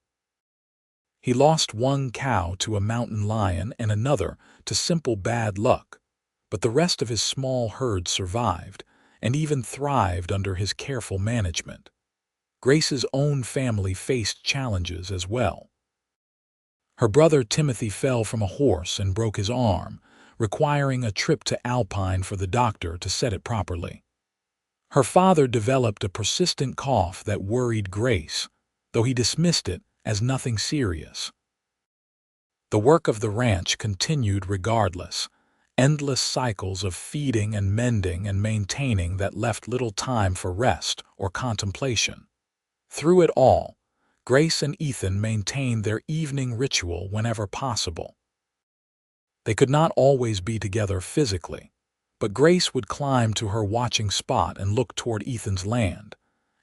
He lost one cow to a mountain lion and another to simple bad luck, but the rest of his small herd survived and even thrived under his careful management. Grace's own family faced challenges as well. Her brother Timothy fell from a horse and broke his arm, requiring a trip to Alpine for the doctor to set it properly. Her father developed a persistent cough that worried Grace, though he dismissed it as nothing serious. The work of the ranch continued regardless, endless cycles of feeding and mending and maintaining that left little time for rest or contemplation. Through it all, Grace and Ethan maintained their evening ritual whenever possible. They could not always be together physically, but Grace would climb to her watching spot and look toward Ethan's land,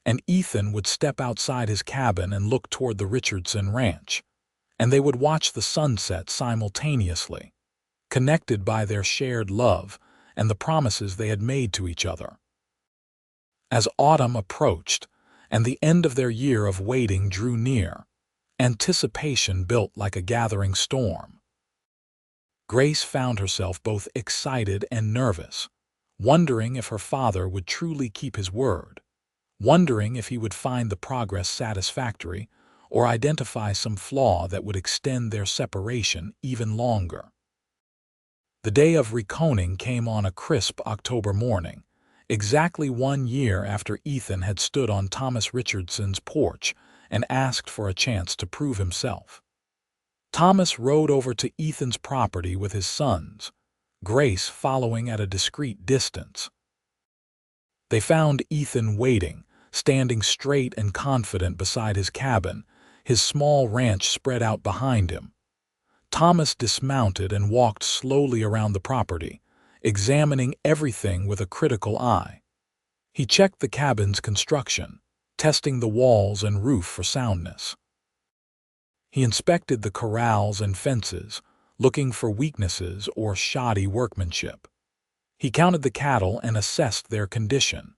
and Ethan would step outside his cabin and look toward the Richardson ranch, and they would watch the sunset simultaneously, connected by their shared love and the promises they had made to each other. As autumn approached, and the end of their year of waiting drew near, anticipation built like a gathering storm. Grace found herself both excited and nervous, wondering if her father would truly keep his word, wondering if he would find the progress satisfactory or identify some flaw that would extend their separation even longer. The day of reconing came on a crisp October morning, exactly 1 year after Ethan had stood on Thomas Richardson's porch and asked for a chance to prove himself. Thomas rode over to Ethan's property with his sons, Grace following at a discreet distance. They found Ethan waiting, standing straight and confident beside his cabin, his small ranch spread out behind him. Thomas dismounted and walked slowly around the property, examining everything with a critical eye. He checked the cabin's construction, testing the walls and roof for soundness. He inspected the corrals and fences, looking for weaknesses or shoddy workmanship. He counted the cattle and assessed their condition.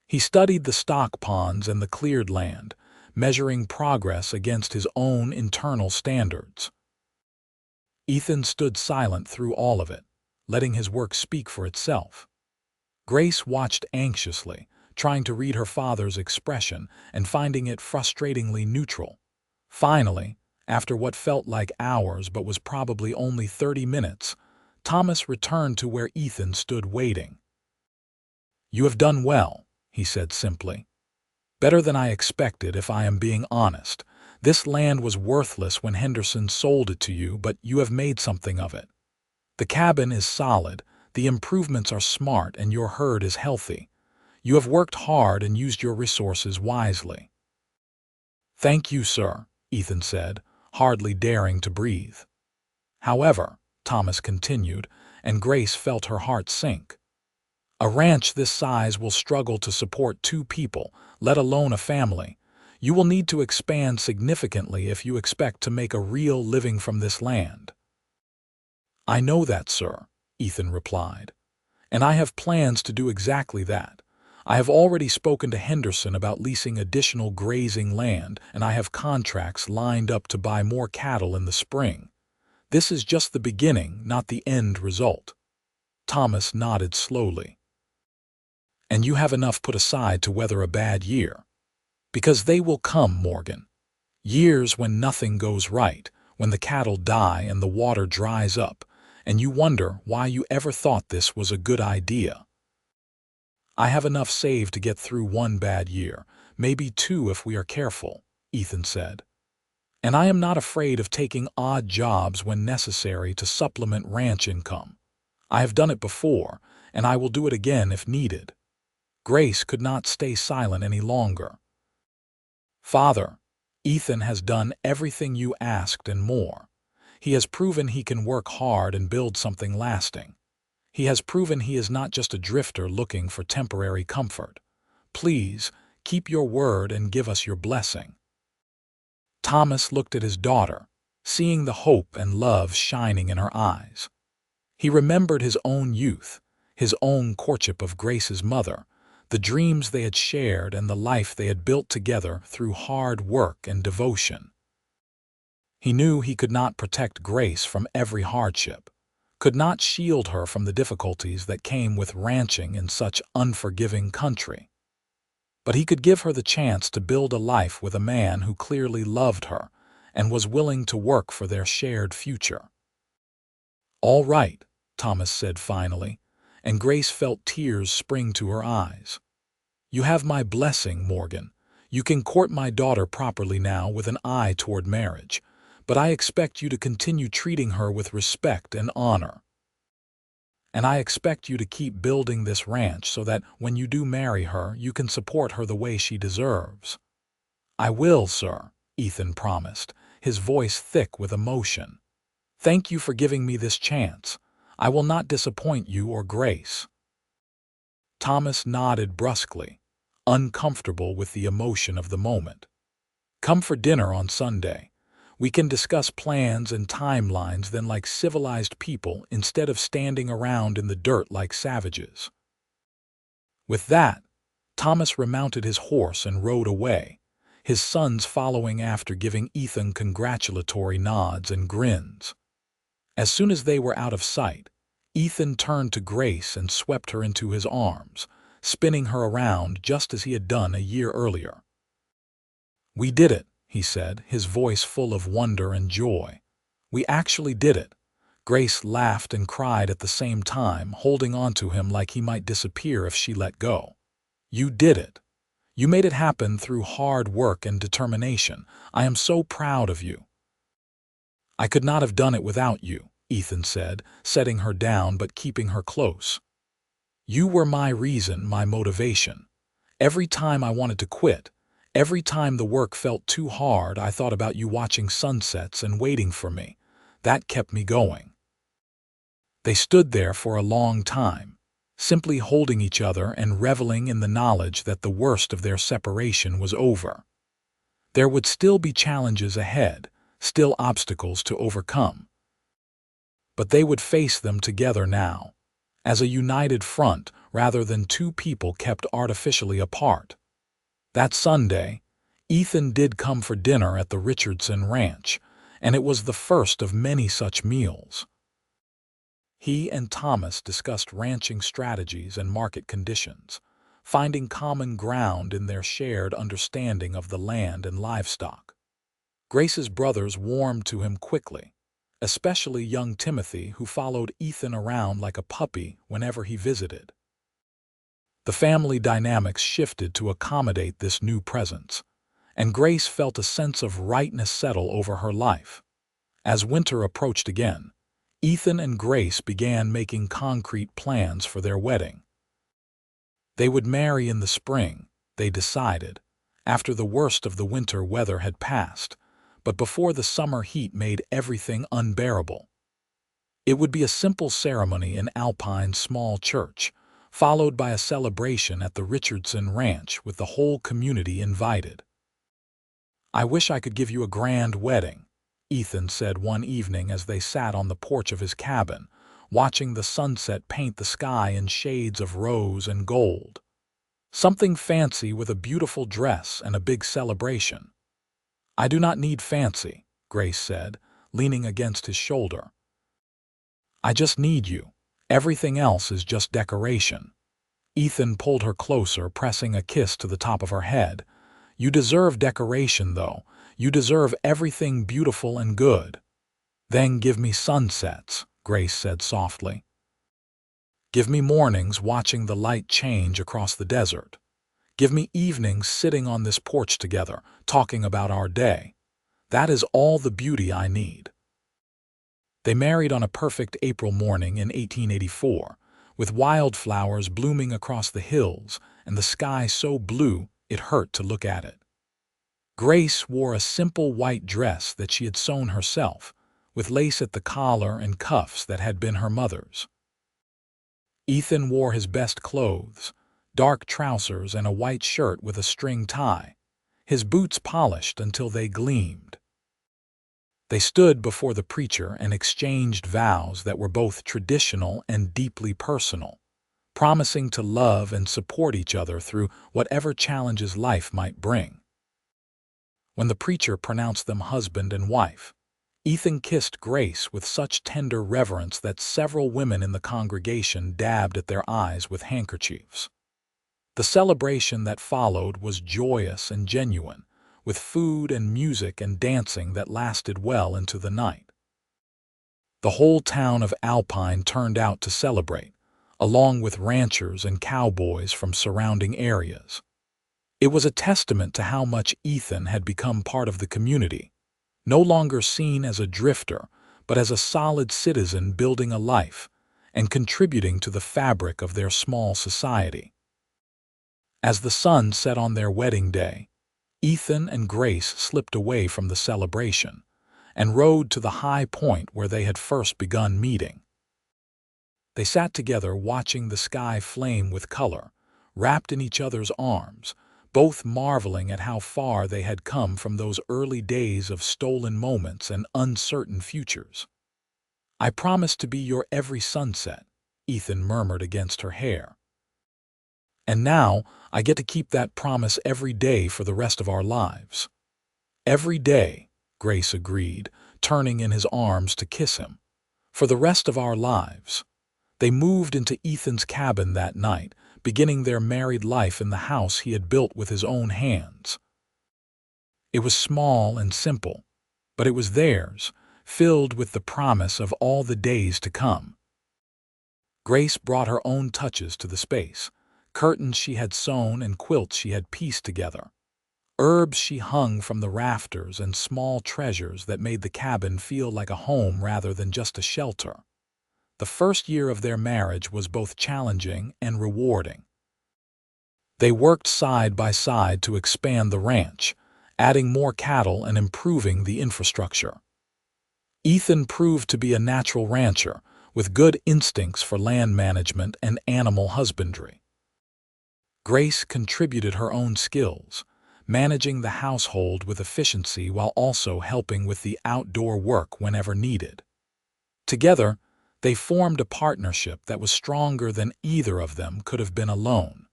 He studied the stock ponds and the cleared land, measuring progress against his own internal standards. Ethan stood silent through all of it, letting his work speak for itself. Grace watched anxiously, trying to read her father's expression and finding it frustratingly neutral. Finally, after what felt like hours but was probably only 30 minutes, Thomas returned to where Ethan stood waiting. "You have done well," he said simply. "Better than I expected, if I am being honest. This land was worthless when Henderson sold it to you, but you have made something of it. The cabin is solid, the improvements are smart, and your herd is healthy. You have worked hard and used your resources wisely." "Thank you, sir," Ethan said, hardly daring to breathe. "However," Thomas continued, and Grace felt her heart sink, "a ranch this size will struggle to support 2 people, let alone a family. You will need to expand significantly if you expect to make a real living from this land." "I know that, sir," Ethan replied, "and I have plans to do exactly that. I have already spoken to Henderson about leasing additional grazing land, and I have contracts lined up to buy more cattle in the spring. This is just the beginning, not the end result." Thomas nodded slowly. "And you have enough put aside to weather a bad year? Because they will come, Morgan. Years when nothing goes right, when the cattle die and the water dries up, and you wonder why you ever thought this was a good idea. I have enough saved to get through one bad year, maybe 2 if we are careful, Ethan said. And I am not afraid of taking odd jobs when necessary to supplement ranch income. I have done it before, and I will do it again if needed. Grace could not stay silent any longer. Father, Ethan has done everything you asked and more. He has proven he can work hard and build something lasting. He has proven he is not just a drifter looking for temporary comfort. Please, keep your word and give us your blessing. Thomas looked at his daughter, seeing the hope and love shining in her eyes. He remembered his own youth, his own courtship of Grace's mother, the dreams they had shared and the life they had built together through hard work and devotion. He knew he could not protect Grace from every hardship, could not shield her from the difficulties that came with ranching in such unforgiving country. But he could give her the chance to build a life with a man who clearly loved her and was willing to work for their shared future. "All right," Thomas said finally, and Grace felt tears spring to her eyes. "You have my blessing, Morgan. You can court my daughter properly now with an eye toward marriage, but I expect you to continue treating her with respect and honor. And I expect you to keep building this ranch so that when you do marry her, you can support her the way she deserves." "I will, sir," Ethan promised, his voice thick with emotion. "Thank you for giving me this chance. I will not disappoint you or Grace." Thomas nodded brusquely, uncomfortable with the emotion of the moment. "Come for dinner on Sunday. We can discuss plans and timelines then like civilized people instead of standing around in the dirt like savages." With that, Thomas remounted his horse and rode away, his sons following after giving Ethan congratulatory nods and grins. As soon as they were out of sight, Ethan turned to Grace and swept her into his arms, spinning her around just as he had done a year earlier. "We did it," he said, his voice full of wonder and joy. "We actually did it." Grace laughed and cried at the same time, holding on to him like he might disappear if she let go. "You did it. You made it happen through hard work and determination. I am so proud of you." "I could not have done it without you," Ethan said, setting her down but keeping her close. "You were my reason, my motivation. Every time I wanted to quit, every time the work felt too hard, I thought about you watching sunsets and waiting for me. That kept me going." They stood there for a long time, simply holding each other and reveling in the knowledge that the worst of their separation was over. There would still be challenges ahead, still obstacles to overcome. But they would face them together now, as a united front rather than two people kept artificially apart. That Sunday, Ethan did come for dinner at the Richardson ranch, and it was the first of many such meals. He and Thomas discussed ranching strategies and market conditions, finding common ground in their shared understanding of the land and livestock. Grace's brothers warmed to him quickly, especially young Timothy, who followed Ethan around like a puppy whenever he visited. The family dynamics shifted to accommodate this new presence, and Grace felt a sense of rightness settle over her life. As winter approached again, Ethan and Grace began making concrete plans for their wedding. They would marry in the spring, they decided, after the worst of the winter weather had passed, but before the summer heat made everything unbearable. It would be a simple ceremony in Alpine's small church, followed by a celebration at the Richardson ranch with the whole community invited. "I wish I could give you a grand wedding," Ethan said one evening as they sat on the porch of his cabin, watching the sunset paint the sky in shades of rose and gold. "Something fancy with a beautiful dress and a big celebration." "I do not need fancy," Grace said, leaning against his shoulder. "I just need you. Everything else is just decoration." Ethan pulled her closer, pressing a kiss to the top of her head. "You deserve decoration, though. You deserve everything beautiful and good." "Then give me sunsets," Grace said softly. "Give me mornings watching the light change across the desert. Give me evenings sitting on this porch together, talking about our day. That is all the beauty I need." They married on a perfect April morning in 1884, with wildflowers blooming across the hills and the sky so blue it hurt to look at it. Grace wore a simple white dress that she had sewn herself, with lace at the collar and cuffs that had been her mother's. Ethan wore his best clothes, dark trousers and a white shirt with a string tie, his boots polished until they gleamed. They stood before the preacher and exchanged vows that were both traditional and deeply personal, promising to love and support each other through whatever challenges life might bring. When the preacher pronounced them husband and wife, Ethan kissed Grace with such tender reverence that several women in the congregation dabbed at their eyes with handkerchiefs. The celebration that followed was joyous and genuine, with food and music and dancing that lasted well into the night. The whole town of Alpine turned out to celebrate, along with ranchers and cowboys from surrounding areas. It was a testament to how much Ethan had become part of the community, no longer seen as a drifter, but as a solid citizen building a life and contributing to the fabric of their small society. As the sun set on their wedding day, Ethan and Grace slipped away from the celebration and rode to the high point where they had first begun meeting. They sat together watching the sky flame with color, wrapped in each other's arms, both marveling at how far they had come from those early days of stolen moments and uncertain futures. "I promise to be your every sunset," Ethan murmured against her hair. "And now I get to keep that promise every day for the rest of our lives." "Every day," Grace agreed, turning in his arms to kiss him. "For the rest of our lives." They moved into Ethan's cabin that night, beginning their married life in the house he had built with his own hands. It was small and simple, but it was theirs, filled with the promise of all the days to come. Grace brought her own touches to the space, curtains she had sewn and quilts she had pieced together, herbs she hung from the rafters and small treasures that made the cabin feel like a home rather than just a shelter. The first year of their marriage was both challenging and rewarding. They worked side by side to expand the ranch, adding more cattle and improving the infrastructure. Ethan proved to be a natural rancher, with good instincts for land management and animal husbandry. Grace contributed her own skills, managing the household with efficiency while also helping with the outdoor work whenever needed. Together, they formed a partnership that was stronger than either of them could have been alone.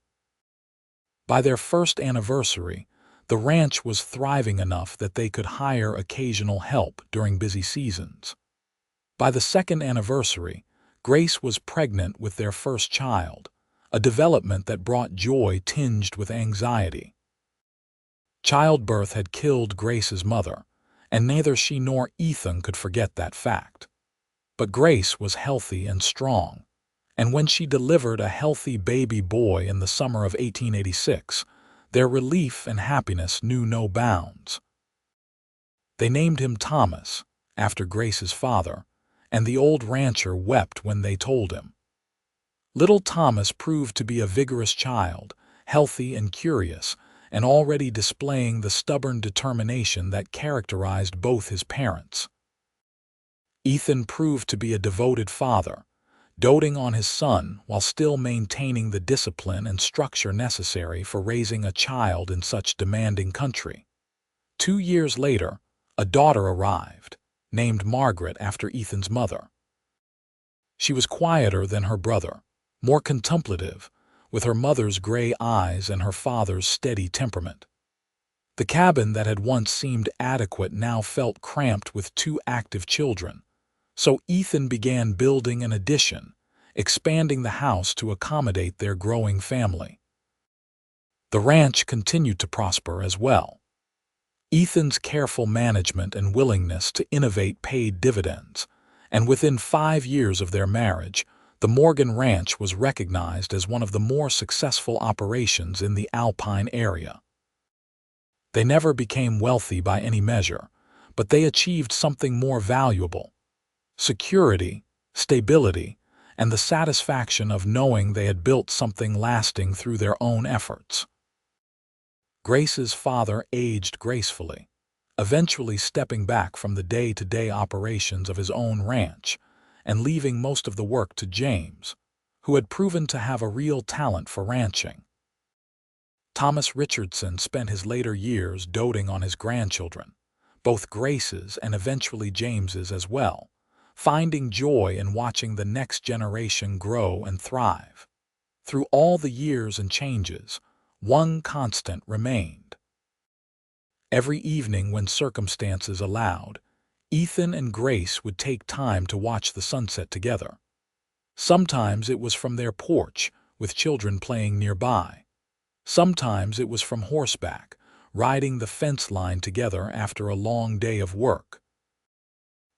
By their first anniversary, the ranch was thriving enough that they could hire occasional help during busy seasons. By the second anniversary, Grace was pregnant with their first child, a development that brought joy tinged with anxiety. Childbirth had killed Grace's mother, and neither she nor Ethan could forget that fact. But Grace was healthy and strong, and when she delivered a healthy baby boy in the summer of 1886, their relief and happiness knew no bounds. They named him Thomas, after Grace's father, and the old rancher wept when they told him. Little Thomas proved to be a vigorous child, healthy and curious, and already displaying the stubborn determination that characterized both his parents. Ethan proved to be a devoted father, doting on his son while still maintaining the discipline and structure necessary for raising a child in such demanding country. 2 years later, a daughter arrived, named Margaret after Ethan's mother. She was quieter than her brother, more contemplative, with her mother's gray eyes and her father's steady temperament. The cabin that had once seemed adequate now felt cramped with 2 active children, so Ethan began building an addition, expanding the house to accommodate their growing family. The ranch continued to prosper as well. Ethan's careful management and willingness to innovate paid dividends, and within 5 years of their marriage, The Morgan Ranch was recognized as one of the more successful operations in the Alpine area. They never became wealthy by any measure, but they achieved something more valuable: security, stability, and the satisfaction of knowing they had built something lasting through their own efforts. Grace's father aged gracefully, eventually stepping back from the day-to-day operations of his own ranch and leaving most of the work to James, who had proven to have a real talent for ranching. Thomas Richardson spent his later years doting on his grandchildren, both Grace's and eventually James's as well, finding joy in watching the next generation grow and thrive. Through all the years and changes, one constant remained. Every evening when circumstances allowed, Ethan and Grace would take time to watch the sunset together. Sometimes it was from their porch, with children playing nearby. Sometimes it was from horseback, riding the fence line together after a long day of work.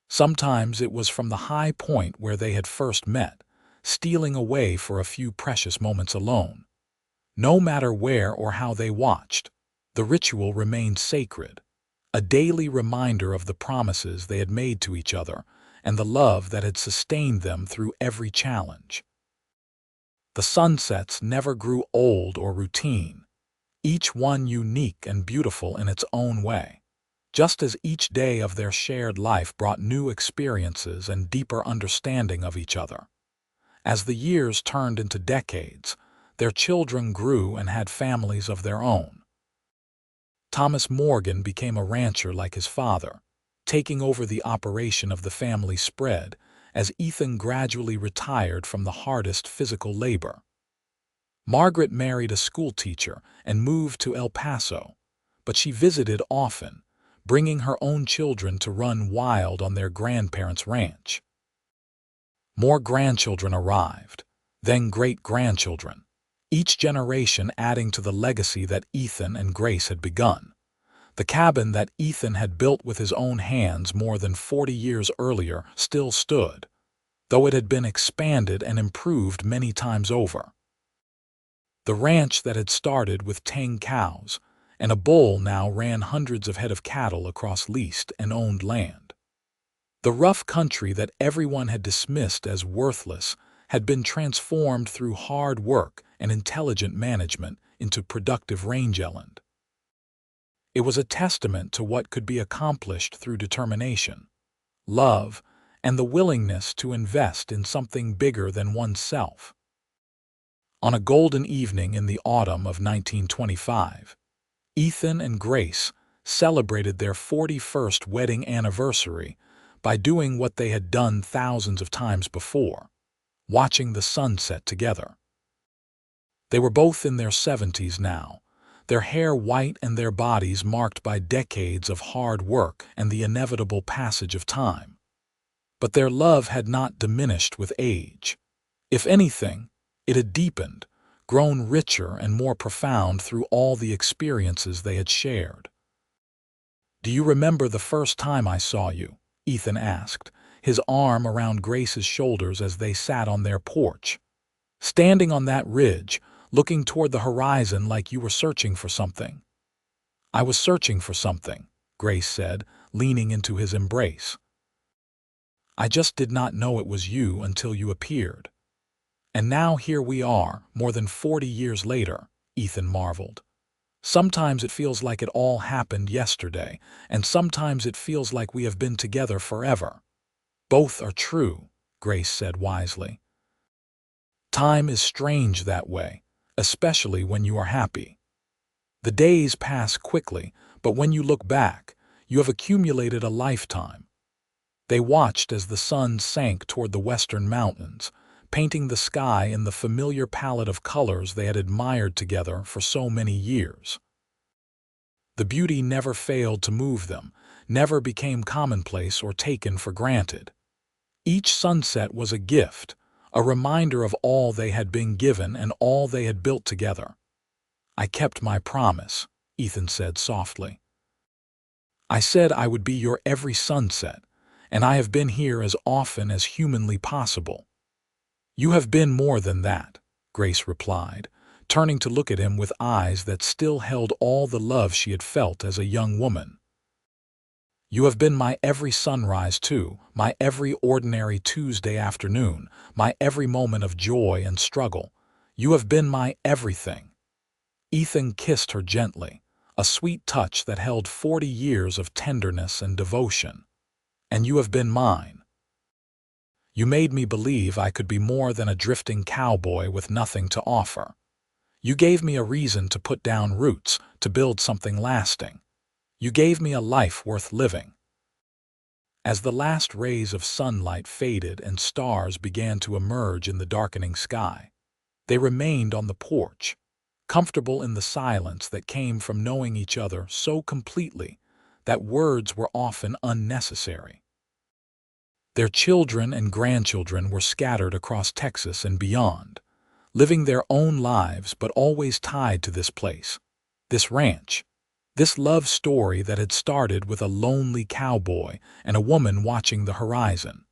Sometimes it was from the high point where they had first met, stealing away for a few precious moments alone. No matter where or how they watched, the ritual remained sacred, a daily reminder of the promises they had made to each other and the love that had sustained them through every challenge. The sunsets never grew old or routine, each one unique and beautiful in its own way, just as each day of their shared life brought new experiences and deeper understanding of each other. As the years turned into decades, their children grew and had families of their own. Thomas Morgan became a rancher like his father, taking over the operation of the family spread as Ethan gradually retired from the hardest physical labor. Margaret married a schoolteacher and moved to El Paso, but she visited often, bringing her own children to run wild on their grandparents' ranch. More grandchildren arrived, then great-grandchildren, each generation adding to the legacy that Ethan and Grace had begun. The cabin that Ethan had built with his own hands more than 40 years earlier still stood, though it had been expanded and improved many times over. The ranch that had started with 10 cows and a bull now ran hundreds of head of cattle across leased and owned land. The rough country that everyone had dismissed as worthless had been transformed through hard work and intelligent management into productive rangeland. It was a testament to what could be accomplished through determination, love, and the willingness to invest in something bigger than oneself. On a golden evening in the autumn of 1925, Ethan and Grace celebrated their 41st wedding anniversary by doing what they had done thousands of times before: watching the sunset together. They were both in their 70s now, their hair white and their bodies marked by decades of hard work and the inevitable passage of time. But their love had not diminished with age. If anything, it had deepened, grown richer and more profound through all the experiences they had shared. "Do you remember the first time I saw you?" Ethan asked, his arm around Grace's shoulders as they sat on their porch. "Standing on that ridge, looking toward the horizon like you were searching for something." "I was searching for something," Grace said, leaning into his embrace. "I just did not know it was you until you appeared." "And now here we are, more than 40 years later," Ethan marveled. "Sometimes it feels like it all happened yesterday, and sometimes it feels like we have been together forever." "Both are true," Grace said wisely. "Time is strange that way, especially when you are happy. The days pass quickly, but when you look back, you have accumulated a lifetime." They watched as the sun sank toward the western mountains, painting the sky in the familiar palette of colors they had admired together for so many years. The beauty never failed to move them, never became commonplace or taken for granted. Each sunset was a gift, a reminder of all they had been given and all they had built together. "I kept my promise," Ethan said softly. "I said I would be your every sunset, and I have been here as often as humanly possible." "You have been more than that," Grace replied, turning to look at him with eyes that still held all the love she had felt as a young woman. "You have been my every sunrise too, my every ordinary Tuesday afternoon, my every moment of joy and struggle. You have been my everything." Ethan kissed her gently, a sweet touch that held 40 years of tenderness and devotion. "And you have been mine. You made me believe I could be more than a drifting cowboy with nothing to offer. You gave me a reason to put down roots, to build something lasting. You gave me a life worth living." As the last rays of sunlight faded and stars began to emerge in the darkening sky, they remained on the porch, comfortable in the silence that came from knowing each other so completely that words were often unnecessary. Their children and grandchildren were scattered across Texas and beyond, living their own lives but always tied to this place, this ranch, this love story that had started with a lonely cowboy and a woman watching the horizon.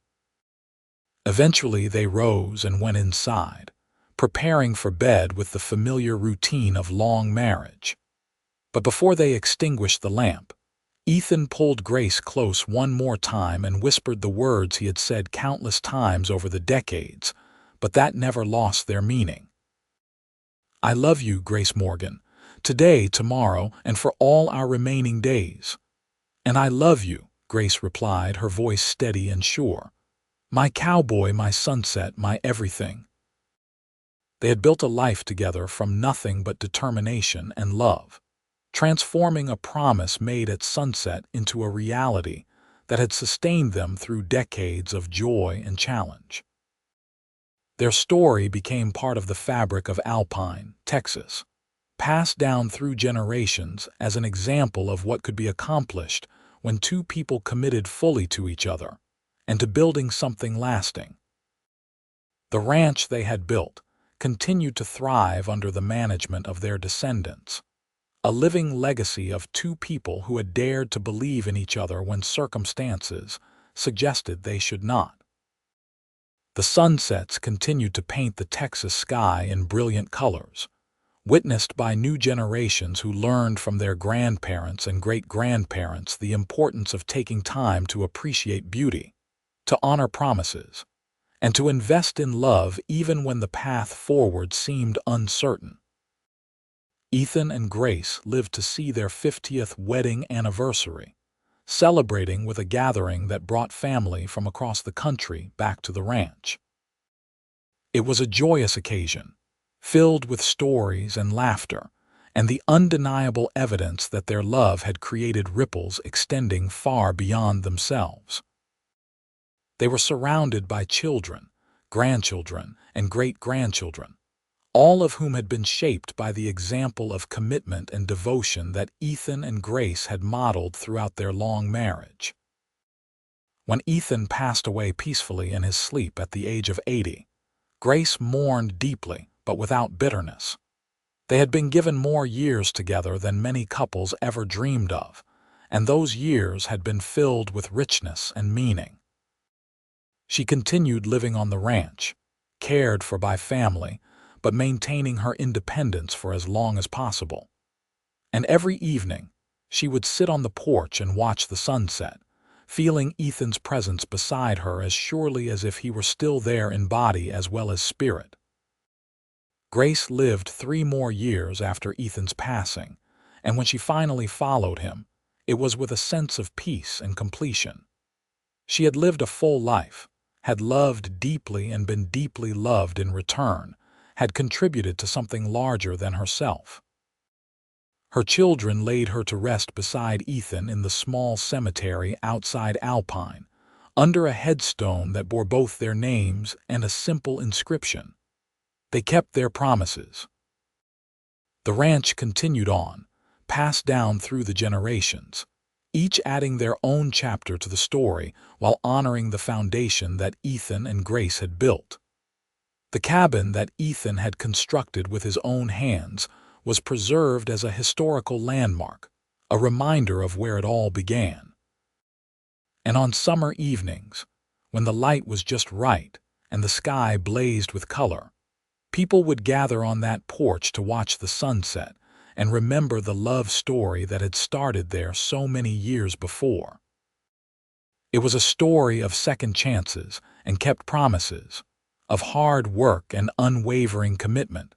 Eventually they rose and went inside, preparing for bed with the familiar routine of long marriage. But before they extinguished the lamp, Ethan pulled Grace close one more time and whispered the words he had said countless times over the decades, but that never lost their meaning. "I love you, Grace Morgan, today, tomorrow, and for all our remaining days." "And I love you," Grace replied, her voice steady and sure. "My cowboy, my sunset, my everything." They had built a life together from nothing but determination and love, transforming a promise made at sunset into a reality that had sustained them through decades of joy and challenge. Their story became part of the fabric of Alpine, Texas, passed down through generations as an example of what could be accomplished when two people committed fully to each other and to building something lasting. The ranch they had built continued to thrive under the management of their descendants, a living legacy of two people who had dared to believe in each other when circumstances suggested they should not. The sunsets continued to paint the Texas sky in brilliant colors, witnessed by new generations who learned from their grandparents and great-grandparents the importance of taking time to appreciate beauty, to honor promises, and to invest in love even when the path forward seemed uncertain. Ethan and Grace lived to see their 50th wedding anniversary, celebrating with a gathering that brought family from across the country back to the ranch. It was a joyous occasion, filled with stories and laughter, and the undeniable evidence that their love had created ripples extending far beyond themselves. They were surrounded by children, grandchildren, and great-grandchildren, all of whom had been shaped by the example of commitment and devotion that Ethan and Grace had modeled throughout their long marriage. When Ethan passed away peacefully in his sleep at the age of 80, Grace mourned deeply, but without bitterness. They had been given more years together than many couples ever dreamed of, and those years had been filled with richness and meaning. She continued living on the ranch, cared for by family, but maintaining her independence for as long as possible. And every evening, she would sit on the porch and watch the sunset, feeling Ethan's presence beside her as surely as if he were still there in body as well as spirit. Grace lived 3 more years after Ethan's passing, and when she finally followed him, it was with a sense of peace and completion. She had lived a full life, had loved deeply and been deeply loved in return, had contributed to something larger than herself. Her children laid her to rest beside Ethan in the small cemetery outside Alpine, under a headstone that bore both their names and a simple inscription. They kept their promises. The ranch continued on, passed down through the generations, each adding their own chapter to the story while honoring the foundation that Ethan and Grace had built. The cabin that Ethan had constructed with his own hands was preserved as a historical landmark, a reminder of where it all began. And on summer evenings, when the light was just right and the sky blazed with color. People would gather on that porch to watch the sunset and remember the love story that had started there so many years before. It was a story of second chances and kept promises, of hard work and unwavering commitment,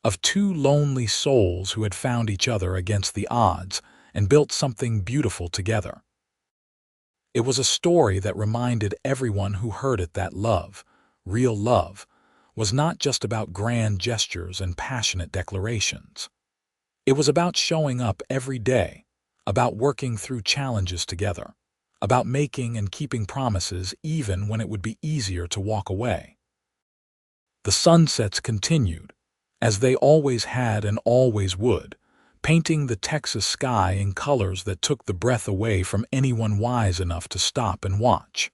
of two lonely souls who had found each other against the odds and built something beautiful together. It was a story that reminded everyone who heard it that love, real love, was not just about grand gestures and passionate declarations. It was about showing up every day, about working through challenges together, about making and keeping promises even when it would be easier to walk away. The sunsets continued, as they always had and always would, painting the Texas sky in colors that took the breath away from anyone wise enough to stop and watch.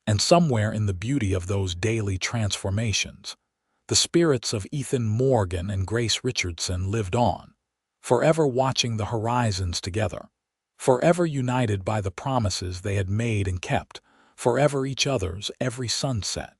And somewhere in the beauty of those daily transformations, the spirits of Ethan Morgan and Grace Richardson lived on, forever watching the horizons together, forever united by the promises they had made and kept, forever each other's every sunset.